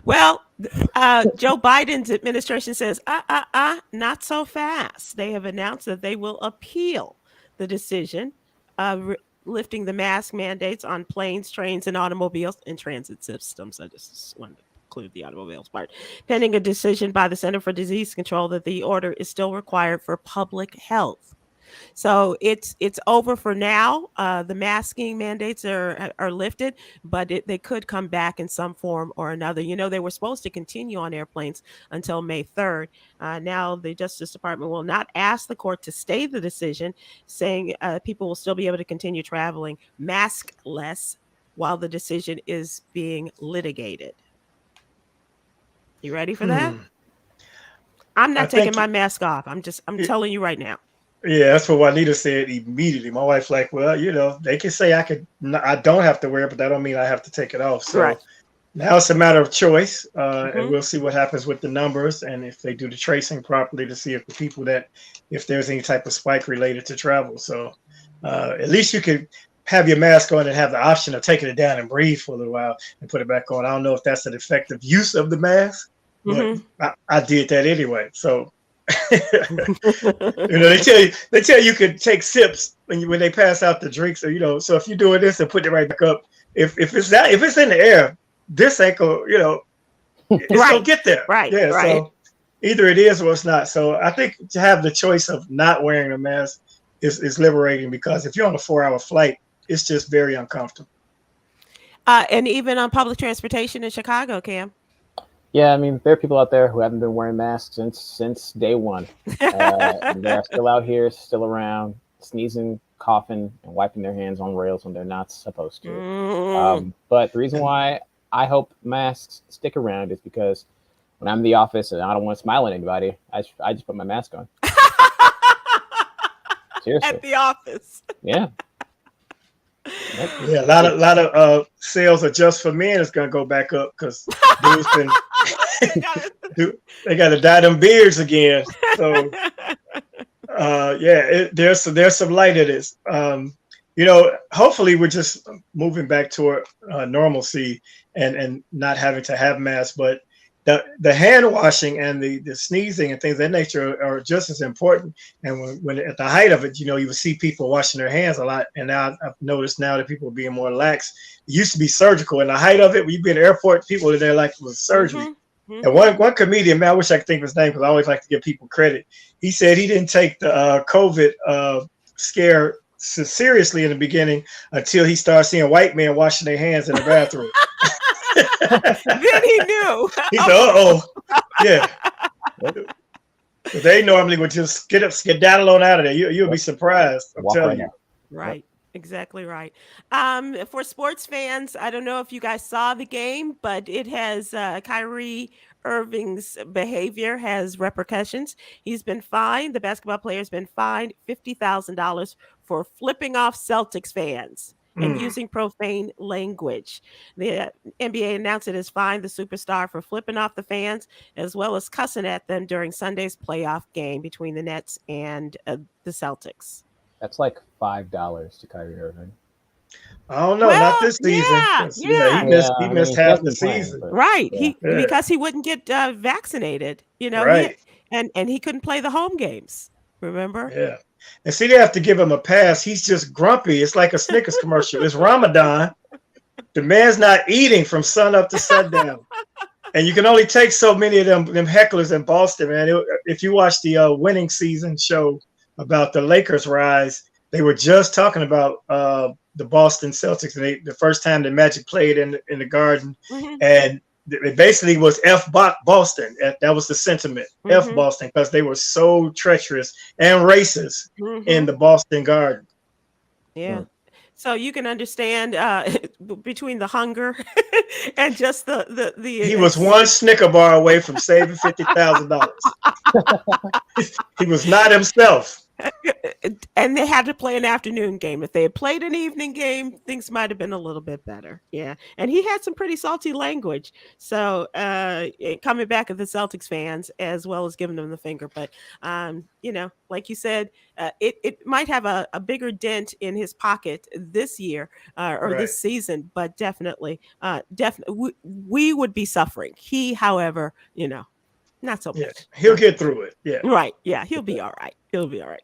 Speaker 1: Well, Joe Biden's administration says, not so fast. They have announced that they will appeal the decision of lifting the mask mandates on planes, trains, and automobiles and transit systems. I just wanted to include the automobiles part. Pending a decision by the Center for Disease Control that the order is still required for public health. So it's over for now. The masking mandates are lifted, but they could come back in some form or another. They were supposed to continue on airplanes until May 3rd. Now the Justice Department will not ask the court to stay the decision, saying people will still be able to continue traveling maskless while the decision is being litigated. You ready for that? I'm not taking my mask off. I'm telling you right now.
Speaker 2: Yeah, that's what Juanita said immediately. My wife's like, well, they can say I don't have to wear it, but that don't mean I have to take it off. So now it's a matter of choice, and we'll see what happens with the numbers, and if they do the tracing properly to see if the people if there's any type of spike related to travel. So at least you could have your mask on and have the option of taking it down and breathe for a little while and put it back on. I don't know if that's an effective use of the mask, but I did that anyway. So. They tell you could take sips when they pass out the drinks, or so if you're doing this and put it right back up, if it's in the air, this ain't gonna it's gonna get there.
Speaker 1: Right.
Speaker 2: So either it is or it's not. So I think to have the choice of not wearing a mask is liberating, because if you're on a 4-hour flight, it's just very uncomfortable.
Speaker 1: And even on public transportation in Chicago, Cam.
Speaker 3: Yeah, I mean, there are people out there who haven't been wearing masks since day one. They're still out here, still around, sneezing, coughing, and wiping their hands on rails when they're not supposed to. But the reason why I hope masks stick around is because when I'm in the office and I don't want to smile at anybody, I just put my mask on. Seriously.
Speaker 1: At the office.
Speaker 3: Yeah.
Speaker 2: Yeah, a lot of sales are just for men. It's gonna go back up because dudes they got to dye them beards again. So there's some light in this. Hopefully we're just moving back toward normalcy and not having to have masks. But the hand washing and the sneezing and things of that nature are just as important. And when at the height of it, you would see people washing their hands a lot. And now I've noticed now that people are being more lax. It used to be surgical. In the height of it, when you be in the airport, people are there like it was surgery. And one comedian, man, I wish I could think of his name because I always like to give people credit. He said he didn't take the COVID scare seriously in the beginning until he started seeing white men washing their hands in the bathroom.
Speaker 1: Then he knew.
Speaker 2: He said, "Uh-oh, yeah." They normally would just skedaddle on out of there. You'll be surprised. I'm telling you.
Speaker 1: Right. Exactly right. For sports fans, I don't know if you guys saw the game, but it has Kyrie Irving's behavior has repercussions. He's been fined. The basketball player has been fined $50,000 for flipping off Celtics fans and using profane language. The NBA announced it has fined the superstar for flipping off the fans as well as cussing at them during Sunday's playoff game between the Nets and the Celtics.
Speaker 3: That's like $5 to Kyrie Irving.
Speaker 2: I don't know, not this season. He missed half the season.
Speaker 1: Right. Because he wouldn't get vaccinated,
Speaker 2: Right.
Speaker 1: And he couldn't play the home games. Remember?
Speaker 2: Yeah. And see, they have to give him a pass. He's just grumpy. It's like a Snickers commercial. It's Ramadan. The man's not eating from sun up to sundown. And you can only take so many of them hecklers in Boston, man. If you watch the winning season show about the Lakers' rise, they were just talking about the Boston Celtics. And the first time the Magic played in the Garden. And it basically was F Boston. That was the sentiment. F Boston, because they were so treacherous and racist in the Boston Garden.
Speaker 1: Yeah. So you can understand between the hunger and just the
Speaker 2: he was one Snicker bar away from saving $50,000. He was not himself.
Speaker 1: And they had to play an afternoon game. If they had played an evening game, things might have been a little bit better. Yeah. And he had some pretty salty language. So coming back at the Celtics fans as well as giving them the finger. But, like you said, it might have a bigger dent in his pocket this year or this season. But definitely, we would be suffering. He, however, not so much.
Speaker 2: Yeah, he'll get through it. Yeah.
Speaker 1: Right. Yeah, he'll be all right. He'll be all right.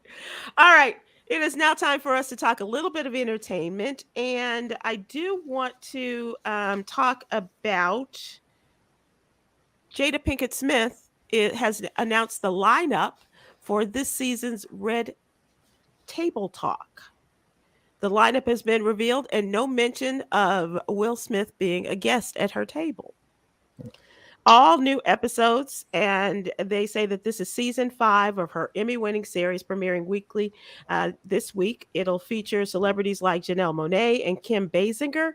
Speaker 1: All right. It is now time for us to talk a little bit of entertainment. And I do want to talk about Jada Pinkett Smith. It has announced the lineup for this season's Red Table Talk. The lineup has been revealed and no mention of Will Smith being a guest at her table. All new episodes, and they say that this is season 5 of her Emmy-winning series premiering weekly this week. It'll feature celebrities like Janelle Monáe and Kim Basinger,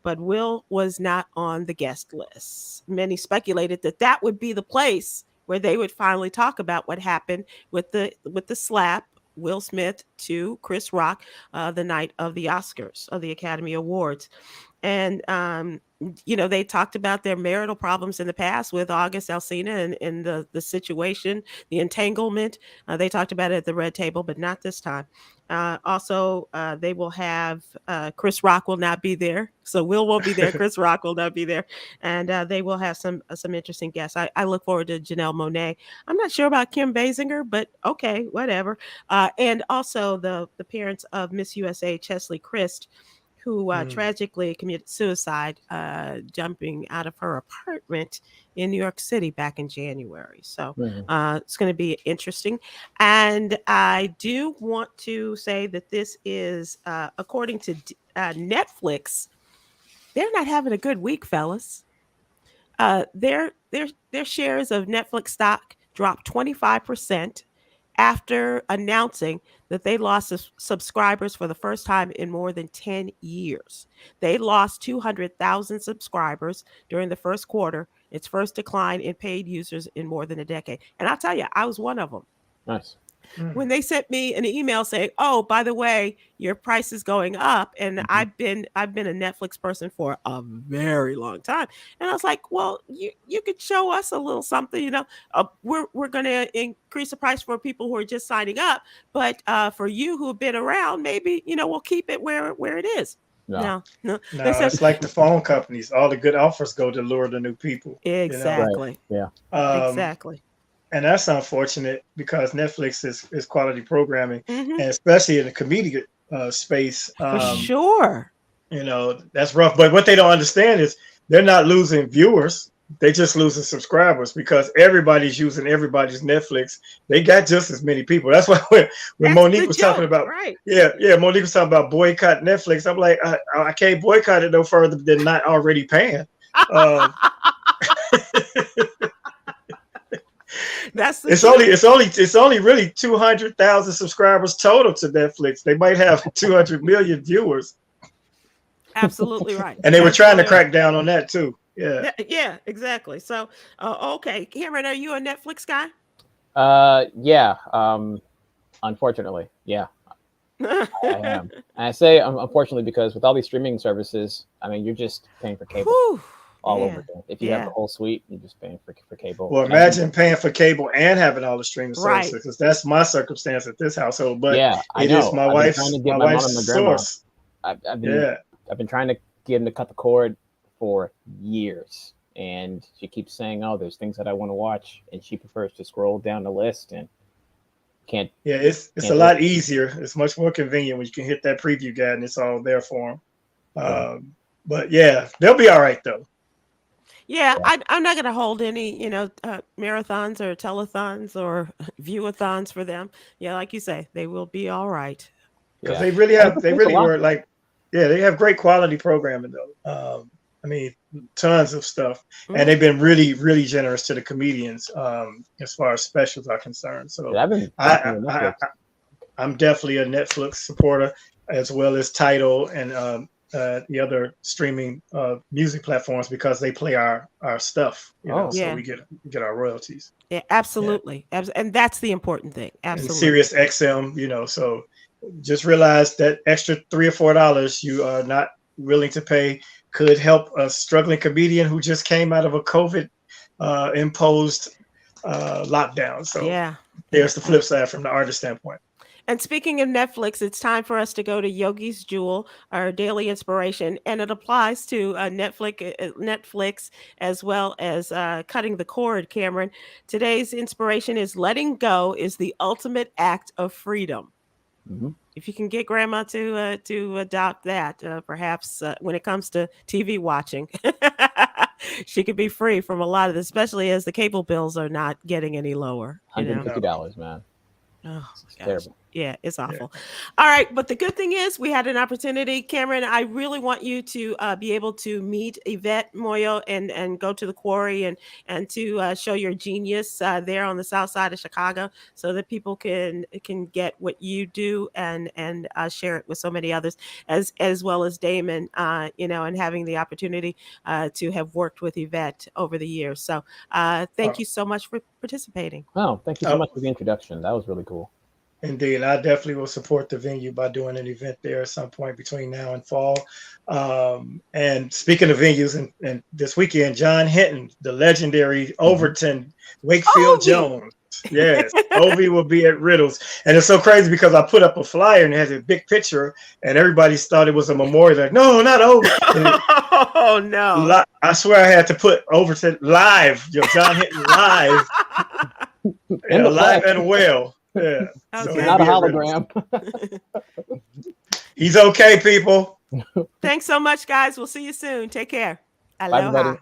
Speaker 1: but Will was not on the guest list. Many speculated that would be the place where they would finally talk about what happened with the slap Will Smith to Chris Rock the night of the Oscars, of the Academy Awards. And they talked about their marital problems in the past with August Alsina and the situation, the entanglement. They talked about it at the Red Table, but not this time. Also, they will have Chris Rock will not be there. So Will won't be there. Chris Rock will not be there. And they will have some interesting guests. I look forward to Janelle Monáe. I'm not sure about Kim Basinger, but okay, whatever. And also the parents of Miss USA, Chesley Christ, who tragically committed suicide jumping out of her apartment in New York City back in January. So it's going to be interesting. And I do want to say that this is, according to Netflix, they're not having a good week, fellas. Their shares of Netflix stock dropped 25% after announcing that they lost subscribers for the first time in more than 10 years. They lost 200,000 subscribers during the first quarter, its first decline in paid users in more than a decade. And I'll tell you, I was one of them.
Speaker 3: Nice.
Speaker 1: When they sent me an email saying, "Oh, by the way, your price is going up," and I've been a Netflix person for a very long time, and I was like, "Well, you could show us a little something, we're going to increase the price for people who are just signing up, but for you who have been around, maybe we'll keep it where it is."
Speaker 3: No.
Speaker 2: No,
Speaker 1: Listen,
Speaker 2: it's like the phone companies. All the good offers go to lure the new people.
Speaker 1: exactly.
Speaker 3: Yeah.
Speaker 1: Exactly.
Speaker 2: And that's unfortunate because Netflix is quality programming,
Speaker 1: Hmm.
Speaker 2: and especially in the comedic space.
Speaker 1: For sure.
Speaker 2: That's rough. But what they don't understand is they're not losing viewers. They just losing subscribers because everybody's using everybody's Netflix. They got just as many people. That's why when
Speaker 1: That's
Speaker 2: Monique
Speaker 1: the
Speaker 2: was talking
Speaker 1: joke,
Speaker 2: about,
Speaker 1: right?
Speaker 2: Monique was talking about boycott Netflix. I'm like, I can't boycott it no further than not already paying. Um,
Speaker 1: That's the
Speaker 2: it's
Speaker 1: truth.
Speaker 2: only really 200,000 subscribers total to Netflix. They might have 200 million viewers,
Speaker 1: Absolutely right.
Speaker 2: and they were trying to
Speaker 1: Absolutely right.
Speaker 2: crack down on that too. Yeah.
Speaker 1: Yeah, exactly. So, okay, Cameron, are you a Netflix guy?
Speaker 3: Yeah. Unfortunately, yeah, I am. And I say unfortunately because with all these streaming services, I mean, you're just paying for cable
Speaker 1: Whew,
Speaker 3: all
Speaker 1: man.
Speaker 3: over again. If you have the whole suite, you're just paying for cable.
Speaker 2: Well,
Speaker 3: And I think-
Speaker 2: imagine paying for cable and having all the streaming
Speaker 1: Right.
Speaker 2: services, because that's my circumstance at this household. But
Speaker 3: yeah, I
Speaker 2: it
Speaker 3: know.
Speaker 2: is my
Speaker 3: I've been
Speaker 2: wife's
Speaker 3: trying to get my mom and my grandma.
Speaker 2: source.
Speaker 3: I've been
Speaker 2: Yeah.
Speaker 3: I've been trying to get him to cut the cord for years, and she keeps saying, "Oh, there's things that I want to watch," and she prefers to scroll down the list and can't.
Speaker 2: Yeah, it's
Speaker 3: Can't
Speaker 2: a
Speaker 3: do
Speaker 2: lot easier. It's much more convenient when you can hit that preview guide and it's all there for them. But yeah, they'll be all right though.
Speaker 1: Yeah, I'm not going to hold any, marathons or telethons or viewathons for them. Yeah, like you say, they will be all right.
Speaker 2: Because
Speaker 3: Yeah.
Speaker 2: they really
Speaker 3: And
Speaker 2: have,
Speaker 3: it
Speaker 2: they
Speaker 3: takes a
Speaker 2: really
Speaker 3: lot.
Speaker 2: were like, yeah, they have great quality programming though. I mean, tons of stuff, and they've been really, really generous to the comedians as far as specials are concerned. So
Speaker 3: I've been
Speaker 2: I,
Speaker 3: watching
Speaker 2: I,
Speaker 3: Netflix.
Speaker 2: I'm definitely a Netflix supporter, as well as Tidal and the other streaming music platforms, because they play our stuff,
Speaker 3: Oh.
Speaker 2: so
Speaker 1: Yeah.
Speaker 2: we get our royalties.
Speaker 1: Yeah, absolutely. And that's the important thing.
Speaker 2: And
Speaker 1: Absolutely.
Speaker 2: Sirius XM, so just realize that extra $3 or $4 you are not willing to pay could help a struggling comedian who just came out of a COVID imposed lockdown. So
Speaker 1: Yeah.
Speaker 2: there's the flip side from the artist standpoint.
Speaker 1: And speaking of Netflix, it's time for us to go to Yogi's Jewel, our daily inspiration, and it applies to Netflix as well as cutting the cord. Cameron, today's inspiration is letting go is the ultimate act of freedom.
Speaker 3: Mhm.
Speaker 1: If you can get grandma to adopt that, perhaps when it comes to TV watching, she could be free from a lot of this, especially as the cable bills are not getting any lower.
Speaker 3: $150, man.
Speaker 1: Oh,
Speaker 3: It's
Speaker 1: gosh.
Speaker 3: terrible.
Speaker 1: Yeah, it's awful. All right, but the good thing is we had an opportunity. Cameron, I really want you to be able to meet Yvette Moyo and go to the quarry and to show your genius there on the south side of Chicago, so that people can get what you do and share it with so many others, as well as Damon, and having the opportunity to have worked with Yvette over the years. So thank you so much for participating.
Speaker 3: Oh, thank you so much for the introduction. That was really cool.
Speaker 2: Indeed, I definitely will support the venue by doing an event there at some point between now and fall. And speaking of venues, and this weekend, John Hinton, the legendary Overton Wakefield
Speaker 1: Ovi!
Speaker 2: Jones. Yes, Ovi will be at Riddles. And it's so crazy because I put up a flyer and it has a big picture, and everybody thought it was a memorial. Like, no, not Ovi.
Speaker 1: Oh no!
Speaker 2: I swear I had to put Overton live, John Hinton live, live and well. Yeah.
Speaker 1: Okay.
Speaker 2: he'll
Speaker 3: Not
Speaker 2: be
Speaker 3: a
Speaker 2: at Riddles.
Speaker 3: hologram.
Speaker 2: He's okay, people.
Speaker 1: Thanks so much, guys. We'll see you soon. Take care.
Speaker 3: Bye,
Speaker 1: Aloha.
Speaker 3: everybody.